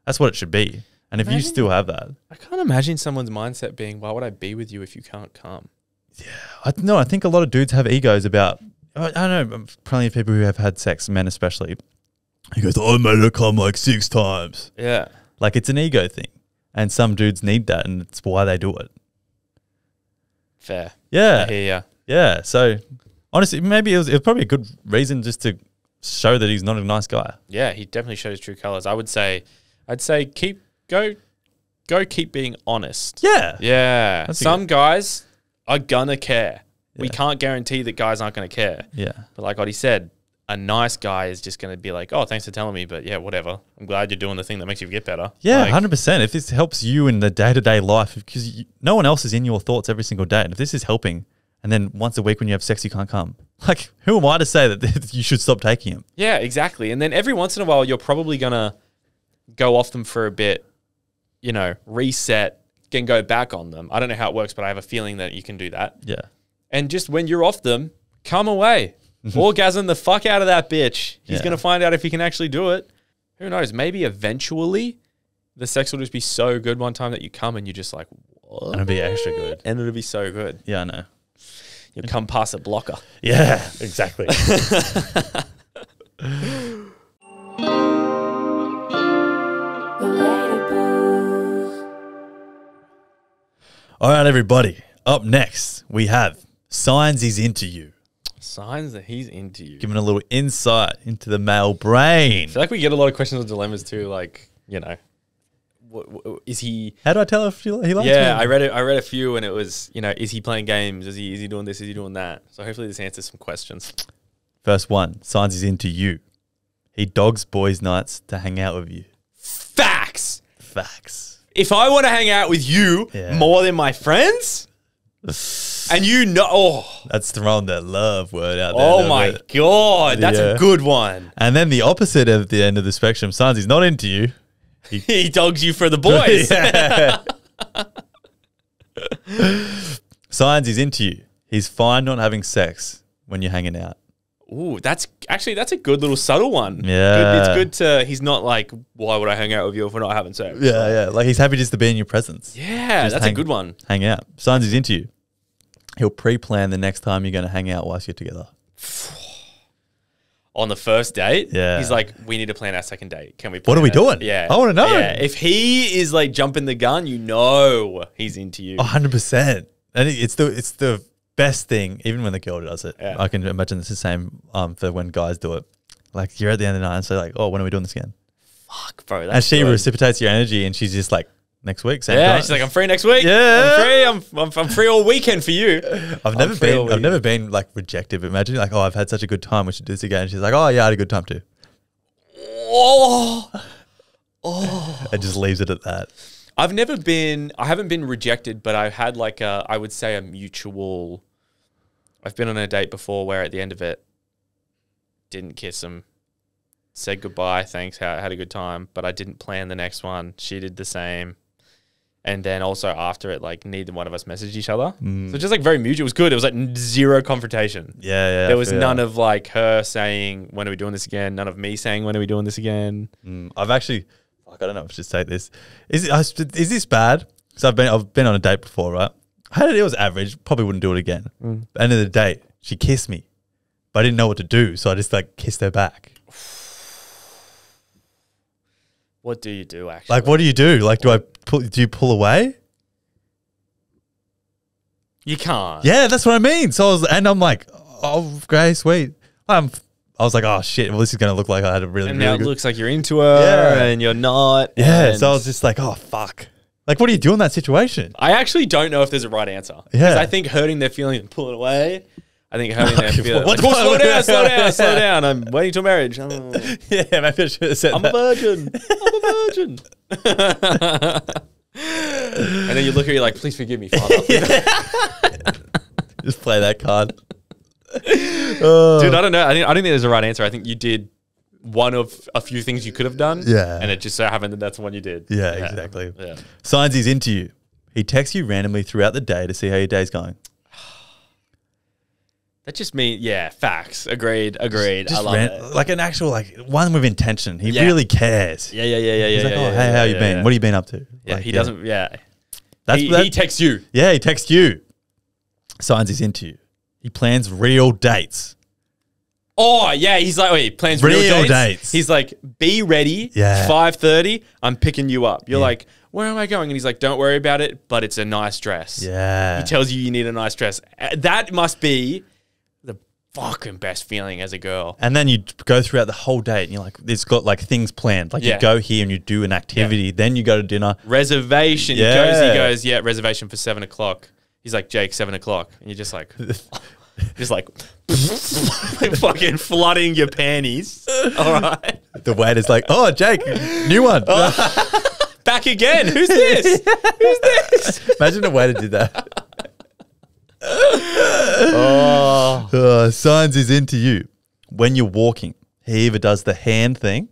That's what it should be. And if you still have that, I can't imagine someone's mindset being, "Why would I be with you if you can't come?" Yeah, I think a lot of dudes have egos about. I don't know, plenty of people who have had sex, men especially. He goes, "I made her come like 6 times." Yeah, like it's an ego thing, and some dudes need that, and it's why they do it. Fair. Yeah. I hear ya. Yeah. So honestly, maybe it was probably a good reason just to show that he's not a nice guy. Yeah, he definitely shows true colors. I'd say keep being honest. Yeah. Yeah. That's Some guys are gonna care. We can't guarantee that guys aren't gonna care. Yeah. But like what he said, a nice guy is just gonna be like, "Oh, thanks for telling me, but yeah, whatever. I'm glad you're doing the thing that makes you get better." Yeah, like, 100%. If this helps you in the day-to-day life, because no one else is in your thoughts every single day, and if this is helping, and then once a week when you have sex you can't come, like who am I to say that you should stop taking them? Yeah, exactly. And then every once in a while, you're probably gonna go off them for a bit, reset, can go back on them. I don't know how it works, but I have a feeling that you can do that. Yeah. And just when you're off them, come away. Orgasm the fuck out of that bitch. He's going to find out if he can actually do it. Who knows? Maybe eventually the sex will just be so good one time that you come and you're just like, what? And it'll be extra good. And it'll be so good. Yeah, I know. You'll come past a blocker. Yeah, exactly. All right, everybody. Up next, we have Signs He's Into You. Signs that he's into you. Giving a little insight into the male brain. I feel like we get a lot of questions or dilemmas too. Like, is he? How do I tell if he likes me? Yeah, I read a few, and it was, is he playing games? Is he doing this? Is he doing that? So hopefully this answers some questions. First one, signs he's into you. He dogs boys' nights to hang out with you. Facts. If I want to hang out with you more than my friends, and that's throwing that love word out there. Oh my God, that's a good one. And then the opposite of the end of the spectrum, signs he's not into you. He dogs you for the boys. Signs he's into you. He's fine not having sex when you're hanging out. Ooh, that's a good little subtle one. Yeah. It's good to, he's not like, why would I hang out with you if we're not having sex? Yeah. Like he's happy just to be in your presence. Yeah, that's a good one. Hang out. Signs he's into you. He'll pre-plan the next time you're going to hang out whilst you're together. On the first date? Yeah. He's like, we need to plan our second date. Can we What are we doing? Yeah. I want to know. Yeah. If he is like jumping the gun, he's into you. 100%. And it's the best thing, even when the girl does it. Yeah. I can imagine it's the same for when guys do it. Like you're at the end of the night and say like, oh, when are we doing this again? Fuck, bro. And she reciprocates your energy and she's just like, next week, same time. She's like, I'm free next week. Yeah. I'm free all weekend for you. I've never been like rejected. But imagine like, oh, I've had such a good time. We should do this again. And she's like, oh yeah, I had a good time too. Oh. It just leaves it at that. I haven't been rejected, but I've had like I would say a mutual I've been on a date before where at the end of it, didn't kiss him, said goodbye, thanks, had a good time, but I didn't plan the next one. She did the same. And then also after it, like neither one of us messaged each other. So just like very mutual. It was good. It was like zero confrontation. Yeah. There was none of like her saying, when are we doing this again? None of me saying, when are we doing this again? I've actually, I don't know if I should say this. Is this bad? Because I've been on a date before, right? I had it was average. Probably wouldn't do it again. End of the date, she kissed me, but I didn't know what to do, so I just like kissed her back. What do you do actually? Like, what do you do? Like, do you pull away? You can't. Yeah, that's what I mean. So I'm like, oh, great, sweet. I was like, oh shit, well, this is gonna look like I had a really, And really now it good. looks like you're into her and you're not. Yeah, and so I was just like, oh fuck. Like, what do you do in that situation? I actually don't know if there's a right answer. Because I think hurting their feelings and pulling away. I think hurting their feelings. What- Like, oh, slow down. I'm waiting till marriage. Oh, Yeah, maybe I should have said I'm a virgin. And then you look at you like, please forgive me, Father. Just play that card. Dude, I don't know. I don't think there's a right answer. I think you did one of a few things you could have done. Yeah. And it just so happened that that's the one you did. Yeah, exactly. Yeah. Signs he's into you. He texts you randomly throughout the day to see how your day's going. That just means, yeah, facts. Agreed. I Just love it. like an actual, like one with intention. He really cares. Yeah. He's like, oh, hey, how you been? What have you been up to? Yeah, Like, he doesn't, yeah. He texts you. Yeah, he texts you. Signs he's into you. He plans real dates. Oh, yeah, he's like, wait, plans real dates. He's like, be ready, 5:30, I'm picking you up. You're like, where am I going? And he's like, don't worry about it, but it's a nice dress. Yeah. He tells you need a nice dress. That must be the fucking best feeling as a girl. And then you go throughout the whole date and you're like, it's got like things planned. Like you go here and you do an activity, then you go to dinner. Reservation. Yeah. He goes, yeah, reservation for 7 o'clock. He's like, Jake, 7 o'clock. And you're just like, fucking flooding your panties. All right. The waiter's like, oh, Jake, new one. Back again. Who's this? Who's this? Imagine the waiter did that. Signs he's into you. When you're walking, he either does the hand thing.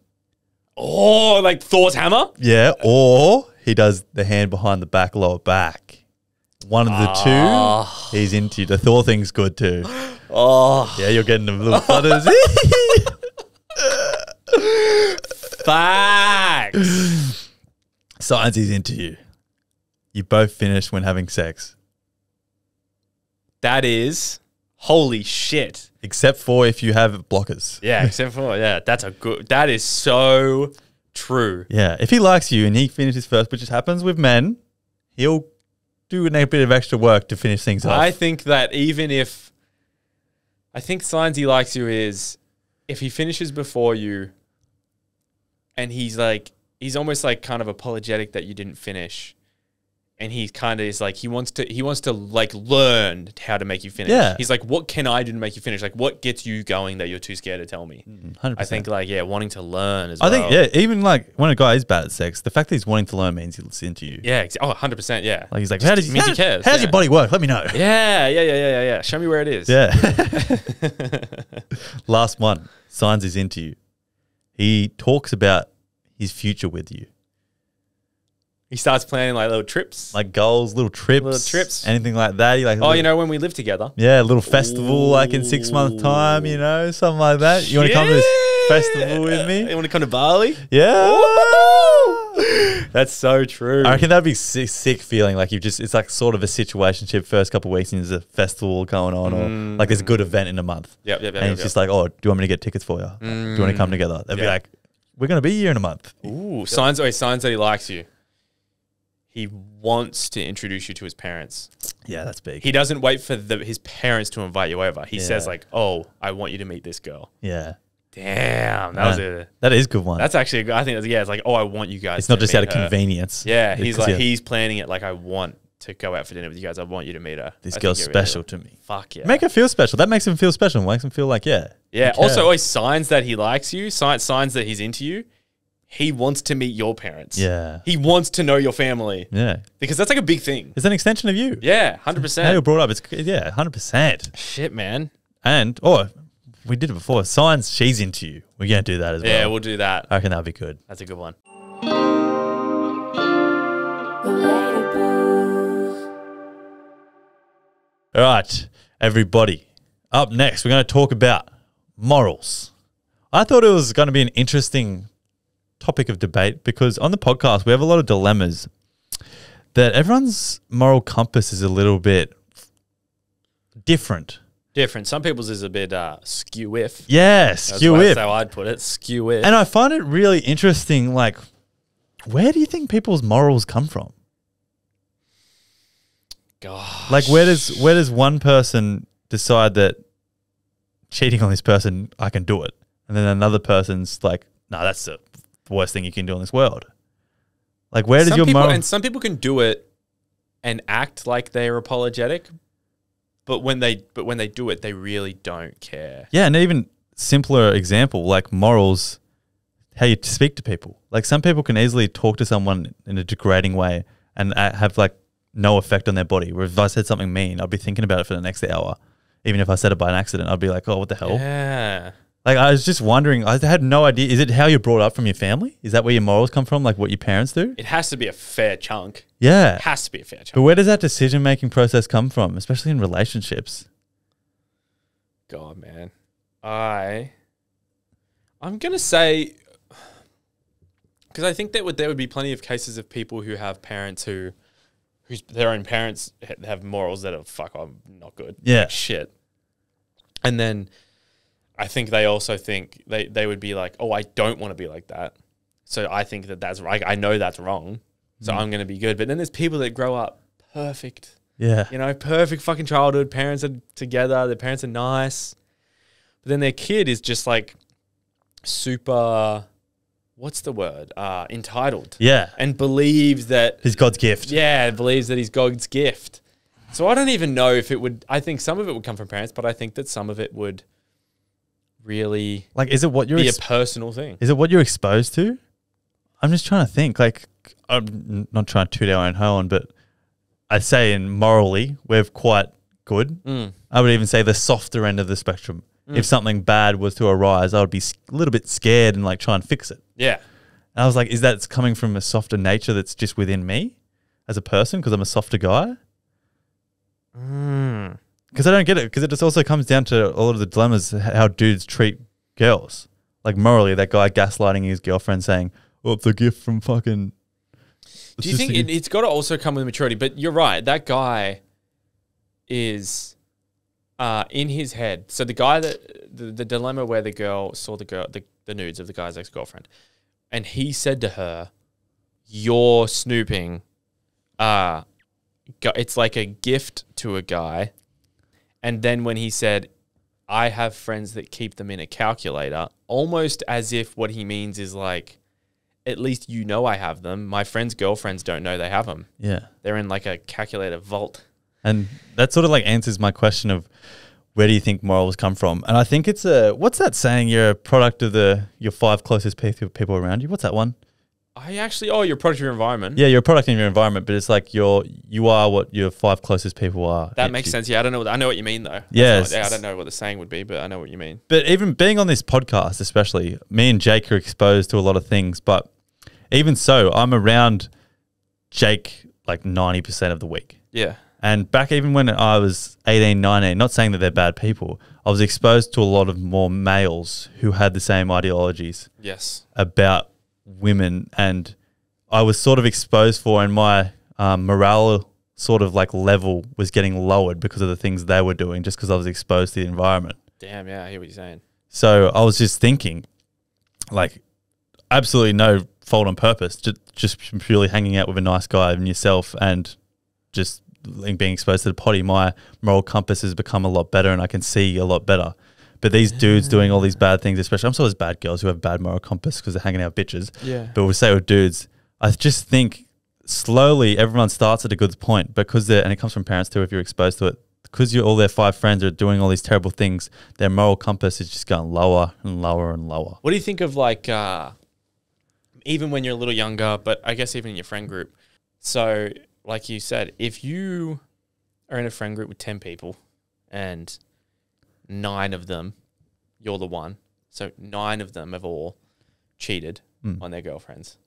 Oh, like Thor's hammer? Yeah, or he does the hand behind the back, lower back. One of the two, he's into you. The Thor thing's good too. Oh. Yeah, you're getting a little flutters. Facts. Signs he's into you. You both finish when having sex. That is, holy shit. Except for if you have blockers. Yeah, except for, that is so true. Yeah, if he likes you and he finishes first, which just happens with men, he'll do a bit of extra work to finish things off. I think that I think signs he likes you is if he finishes before you and he's almost like kind of apologetic that you didn't finish. And he kind of is like, he wants to like learn how to make you finish. Yeah. He's like, what can I do to make you finish? Like, what gets you going that you're too scared to tell me? 100%. I think like, wanting to learn as I well. think, even like when a guy is bad at sex, the fact that he's wanting to learn means he's into you. Yeah. 100%. Yeah. Like he's like, Just means he cares. How's your body work? Let me know. Yeah. Show me where it is. Yeah. Last one. Signs he's into you. He talks about his future with you. He starts planning like little trips. Like goals, little trips. Anything like that. He like, when we live together. Yeah, a little festival like in 6 months' time, something like that. You want to come to this festival with me? You want to come to Bali? Yeah. That's so true. I reckon that'd be sick feeling. Like it's like sort of a situationship first couple of weeks and there's a festival going on or like there's a good event in a month. Yep. And it's just like, oh, do you want me to get tickets for you? Do you want to come together? They'd be like, we're going to be here in a month. Ooh, signs that he likes you. He wants to introduce you to his parents. Yeah, that's big. He doesn't wait for his parents to invite you over. He says like, oh, I want you to meet this girl. Yeah. Damn, that is a good one. That's actually, I think, it's like, oh, I want you guys. It's not to just meet out of her. convenience. Yeah, he's planning it like, I want to go out for dinner with you guys. I want you to meet her. This girl's special to me. Fuck yeah. Make her feel special. That makes him feel special. Makes him feel like, Yeah. Also, always signs that he likes you, signs that he's into you. he wants to meet your parents. Yeah. He wants to know your family. Yeah. Because that's like a big thing. It's an extension of you. Yeah, How 100%. you're brought up. It's 100%. Shit, man. And we did it before. Signs she's into you. We're gonna do that as well. Yeah, we'll do that. I reckon that'd be good. That's a good one. All right, everybody. Up next, we're going to talk about morals. I thought it was going to be an interesting topic of debate because on the podcast, we have a lot of dilemmas that everyone's moral compass is a little bit different. Some people's is a bit skew-if. Yeah, skew That's if. how I'd put it. Skew-if. And I find it really interesting, like, where do you think people's morals come from? Gosh. Like, where does one person decide that cheating on this person, I can do it, and then another person's like, no, that's the worst thing you can do in this world. Like, where does your moral? And some people can do it and act like they're apologetic, but when they do it, they really don't care. Yeah, and even simpler example, like morals, how you speak to people. Like, some people can easily talk to someone in a degrading way and have like no effect on their body. Where if I said something mean, I'd be thinking about it for the next hour. Even if I said it by an accident, I'd be like, oh, what the hell? Yeah. Like, I was just wondering, I had no idea. Is it how you're brought up from your family? Is that where your morals come from? Like what your parents do? It has to be a fair chunk. Yeah. It has to be a fair chunk. But where does that decision-making process come from, especially in relationships? God, man. I'm going to say, because I think there would be plenty of cases of people who have parents whose their own parents have morals that are I'm not good. Yeah. Like shit. And then I think they also think they would be like, oh, I don't want to be like that. So I think that's right. I know that's wrong. So I'm going to be good. But then there's people that grow up perfect. Yeah. You know, perfect fucking childhood. Parents are together. Their parents are nice. But then their kid is just like super, what's the word? Entitled. Yeah. And believes that He's God's gift. yeah, believes that he's God's gift. So I don't even know if it would, I think some of it would come from parents, but I think that some of it would really Like, is it what you're be a personal thing. is it what you're exposed to? I'm just trying to think. Like, I'm not trying to toot our own horn, but I'd say morally, we're quite good. I would even say the softer end of the spectrum. If something bad was to arise, I would be a little bit scared and like try and fix it. Yeah. And I was like, is that coming from a softer nature that's just within me as a person because I'm a softer guy? Because I don't get it. Because it just also comes down to a lot of the dilemmas how dudes treat girls. Like morally, that guy gaslighting his girlfriend saying, "Oh, it's a gift from fucking." Do you think it's got to also come with maturity? But you're right. That guy is in his head. So the guy that the dilemma where the girl saw the nudes of the guy's ex-girlfriend, and he said to her, "You're snooping. It's like a gift to a guy." And then when he said, "I have friends that keep them in a calculator," almost as if what he means is like, at least you know I have them. My friends' girlfriends don't know they have them. Yeah. They're in like a calculator vault. And that sort of like answers my question of where do you think morals come from? And I think it's what's that saying? You're a product of your 5 closest people around you. What's that one? You're a product of your environment. Yeah, you're a product of your environment, but it's like you are what your 5 closest people are. That makes sense. Yeah, I know what you mean though. Yeah, I don't know what the saying would be, but I know what you mean. But even being on this podcast, especially, me and Jake are exposed to a lot of things. But even so, I'm around Jake like 90% of the week. Yeah. And back even when I was 18, 19, not saying that they're bad people, I was exposed to a lot of more males who had the same ideologies Yes. about women. And I was sort of exposed for, and my morale sort of like level was getting lowered because of the things they were doing, just because I was exposed to the environment. Damn, yeah, I hear what you're saying. So I was just thinking, like, absolutely no fault on purpose, just purely hanging out with a nice guy and yourself and just being exposed to the potty, my moral compass has become a lot better and I can see a lot better. But these dudes doing all these bad things, especially, I'm sure there's bad girls who have bad moral compass because they're hanging out with bitches. Yeah. But we'll say with dudes, I just think slowly everyone starts at a good point because and it comes from parents too if you're exposed to it, because all their 5 friends are doing all these terrible things, their moral compass is just going lower and lower and lower. What do you think of like even when you're a little younger, but I guess even in your friend group. So, like you said, if you are in a friend group with 10 people and 9 of them, you're the one. So 9 of them have all cheated on their girlfriends.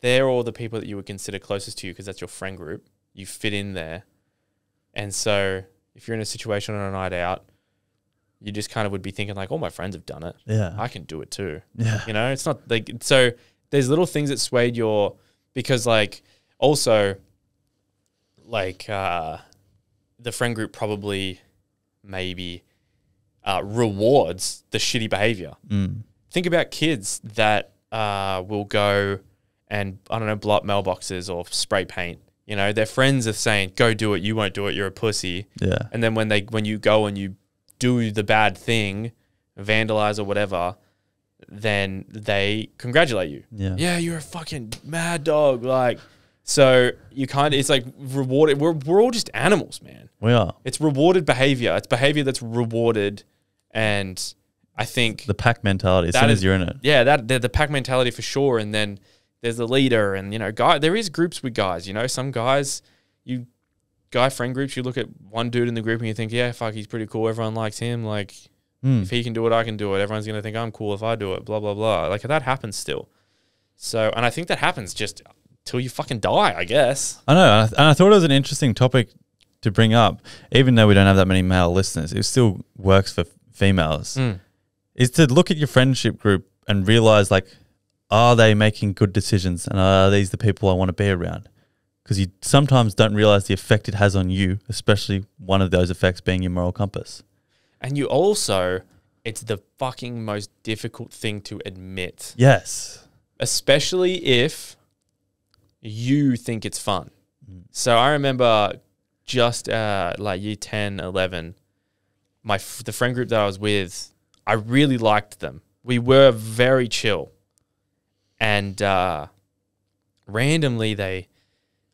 They're all the people that you would consider closest to you because that's your friend group. You fit in there. And so if you're in a situation on a night out, you just kind of would be thinking like, all my friends have done it. Yeah. I can do it too. Yeah. You know, it's not like, so there's little things that swayed your, because like also like the friend group probably maybe rewards the shitty behavior. Think about kids that will go and, I don't know, blow up mailboxes or spray paint. You know, their friends are saying, go do it. You won't do it. You're a pussy. Yeah. And then when you go and you do the bad thing, vandalize or whatever, then they congratulate you. Yeah. Yeah, you're a fucking mad dog. Like, so you kind of, it's like rewarded. We're all just animals, man. We are. It's rewarded behavior. It's behavior that's rewarded. And I think the pack mentality, as soon as you're in it. Yeah, the pack mentality for sure. And then there's the leader, and, you know, there is groups with guys, you know, some guys, guy friend groups, you look at one dude in the group and you think, yeah, fuck, he's pretty cool. Everyone likes him. Like, if he can do it, I can do it. Everyone's going to think I'm cool if I do it, blah, blah, blah. Like, that happens still. So, and I think that happens just till you fucking die, I guess. I know. And I thought it was an interesting topic to bring up, even though we don't have that many male listeners. It still works for females. Is to look at your friendship group and realize, like, are they making good decisions, and are these the people I want to be around? Because you sometimes don't realize the effect it has on you, especially one of those effects being your moral compass. And you also, it's the fucking most difficult thing to admit. Yes. Especially if you think it's fun. So I remember just like year 10, 11, the friend group that I was with, I really liked them. We were very chill. And randomly,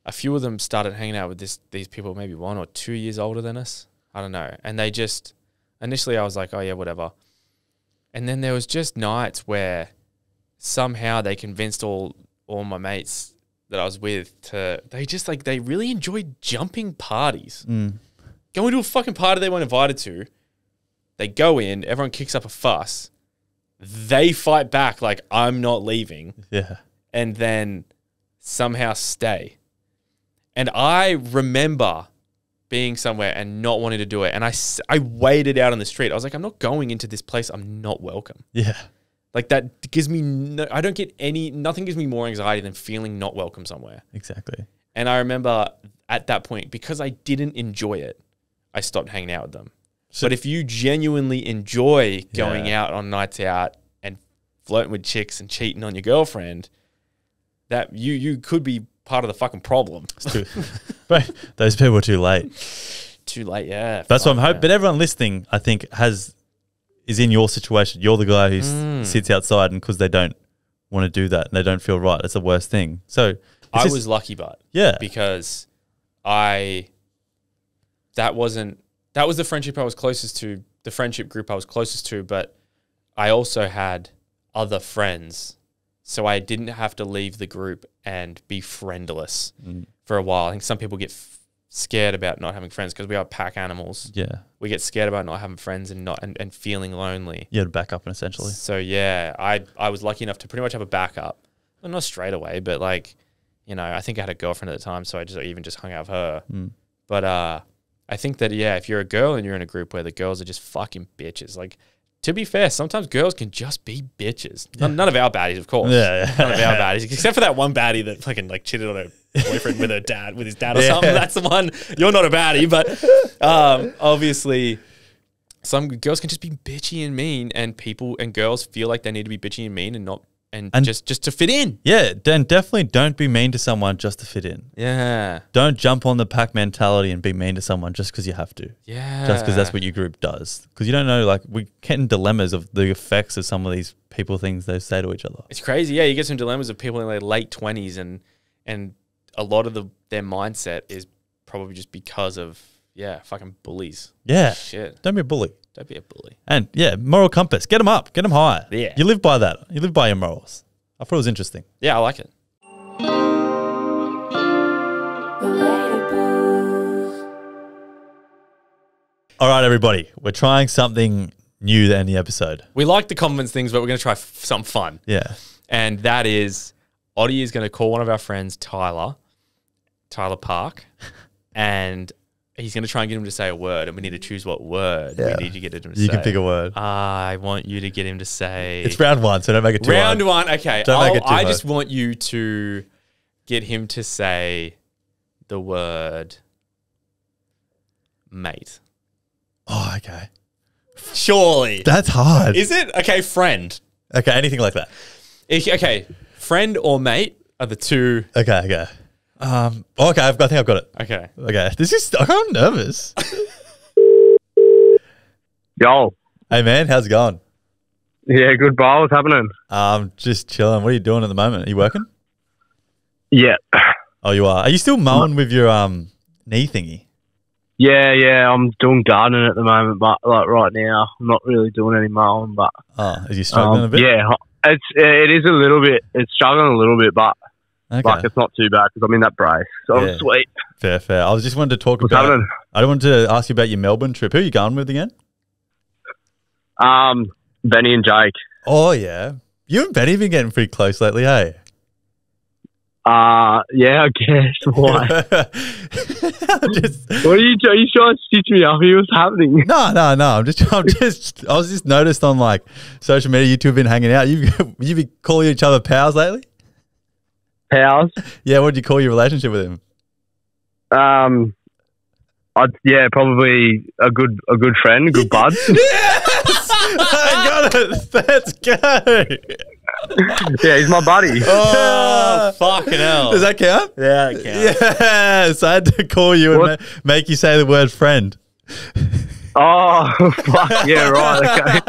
a few of them started hanging out with these people, maybe 1 or 2 years older than us. I don't know. And they just, initially I was like, oh yeah, whatever. And then there was just nights where somehow they convinced all my mates that I was with they really enjoyed jumping parties. Going to a fucking party they weren't invited to. They go in, everyone kicks up a fuss. They fight back like, I'm not leaving. Yeah. And then somehow stay. And I remember being somewhere and not wanting to do it. And I waited out on the street. I was like, I'm not going into this place. I'm not welcome. Yeah. Like, that gives me, nothing gives me more anxiety than feeling not welcome somewhere. Exactly. And I remember at that point, because I didn't enjoy it, I stopped hanging out with them. But if you genuinely enjoy going out on nights out and flirting with chicks and cheating on your girlfriend, that you could be part of the fucking problem. But those people are too late. Too late, yeah. That's what I'm hoping. But everyone listening, I think, is in your situation. You're the guy who sits outside, and because they don't want to do that and they don't feel right, it's the worst thing. So I was lucky, but because that was the friendship I was closest to, the friendship group I was closest to, but I also had other friends. So I didn't have to leave the group and be friendless for a while. I think some people get scared about not having friends because we are pack animals. Yeah. We get scared about not having friends and feeling lonely. You had a backup, essentially. So yeah, I was lucky enough to pretty much have a backup. Well, not straight away, but like, you know, I think I had a girlfriend at the time, so I even just hung out with her. But I think that, yeah, if you're a girl and you're in a group where the girls are just fucking bitches, like, to be fair, sometimes girls can just be bitches. Yeah. None of our baddies, of course. Yeah. None of our baddies, except for that one baddie that fucking like cheated on her boyfriend with his dad or something. That's the one. You're not a baddie, but obviously some girls can just be bitchy and mean, and people and girls feel like they need to be bitchy and mean and just to fit in. Yeah, then definitely don't be mean to someone just to fit in. Yeah. Don't jump on the pack mentality and be mean to someone just because you have to. Yeah. Just because that's what your group does. Because you don't know, like, we get in dilemmas of the effects of some of these people things they say to each other. It's crazy. Yeah, you get some dilemmas of people in their late 20s and a lot of their mindset is probably just because of fucking bullies. Yeah. Shit. Don't be a bully. Don't be a bully. And yeah, moral compass. Get them up. Get them higher. Yeah. You live by that. You live by your morals. I thought it was interesting. Yeah, I like it. All right, everybody. We're trying something new to end the episode. We like the confidence things, but we're going to try something fun. Yeah. And that is, Oddie is going to call one of our friends, Tyler Park, and he's going to try and get him to say a word, and we need to choose what word we need to get him to say. You can pick a word. I want you to get him to say... It's round one, so don't make it too Round hard. one, okay. Don't make it too I hard. just want you to get him to say the word mate. Oh, okay. Surely. That's hard. Is it? Okay, friend. Okay, anything like that. Okay, friend or mate are the two. Okay. Okay, I think I've got it. Okay. Okay, I'm nervous. Yo. Hey, man, how's it going? Yeah, good, bro. What's happening? Just chilling. What are you doing at the moment? Are you working? Yeah. Oh, you are. Are you still mowing with your knee thingy? Yeah. I'm doing gardening at the moment, but like right now, I'm not really doing any mowing. But Is you struggling a bit? yeah, it is a little bit. It's struggling a little bit, but Okay. like it's not too bad because I'm in that brace, so Yeah. I'm sweet. Fair. I was just wanted to talk What's about. happening? I wanted to ask you about your Melbourne trip. Who are you going with again? Benny and Jake. Oh yeah, you and Benny have been getting pretty close lately, hey? Yeah, I guess. Why? Just, What are you trying to stitch me up here? What's happening? no. I was just noticed on like social media, you two have been hanging out. You've been calling each other pals lately? Pals? Yeah, what did you call your relationship with him? Probably a good friend, a good bud. Yes! I got it. Let's go. Yeah, he's my buddy. Oh, fucking hell. Does that count? Yeah, it counts. Yes, I had to call you and make you say the word friend. Oh, fuck. Yeah, right. Okay.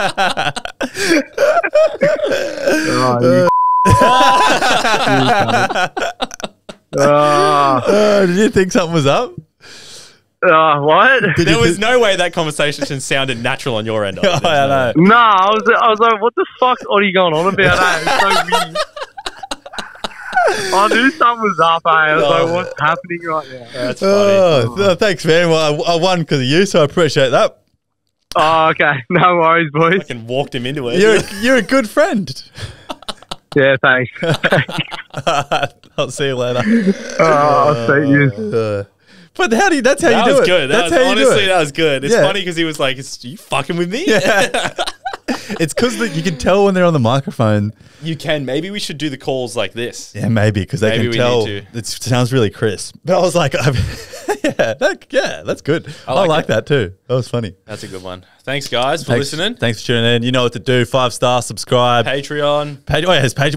Did you think something was up? What? There was no way that conversation sounded natural on your end. Oh, I know. No, I was like, what the fuck are you going on about? It's so weird. I knew something was up, I was like, what's happening right now? That's funny. Oh, thanks, man. Well, I won because of you, so I appreciate that. Oh, okay. No worries, boys. Fucking walked him into it. You're a good friend. Yeah, thanks. I'll see you later. I'll see you. But that's how That you do was it. good. That's That was, how you do honestly, it. that was good. It's Yeah. funny because he was like, "Are you fucking with me?" Yeah. It's because you can tell when they're on the microphone. You can. Maybe we should do the calls like this. Yeah, maybe because they Maybe can we tell. need to. It sounds really crisp. But I was like, that's good. I like that too. That was funny. That's a good one. Thanks, guys, for listening. Thanks for tuning in. You know what to do. 5-star, subscribe. Patreon.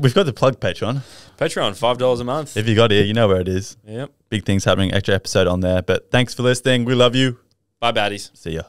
We've got to plug Patreon. Patreon, $5 a month. If you got it, you know where it is. Yep. Big things happening. Extra episode on there. But thanks for listening. We love you. Bye, baddies. See ya.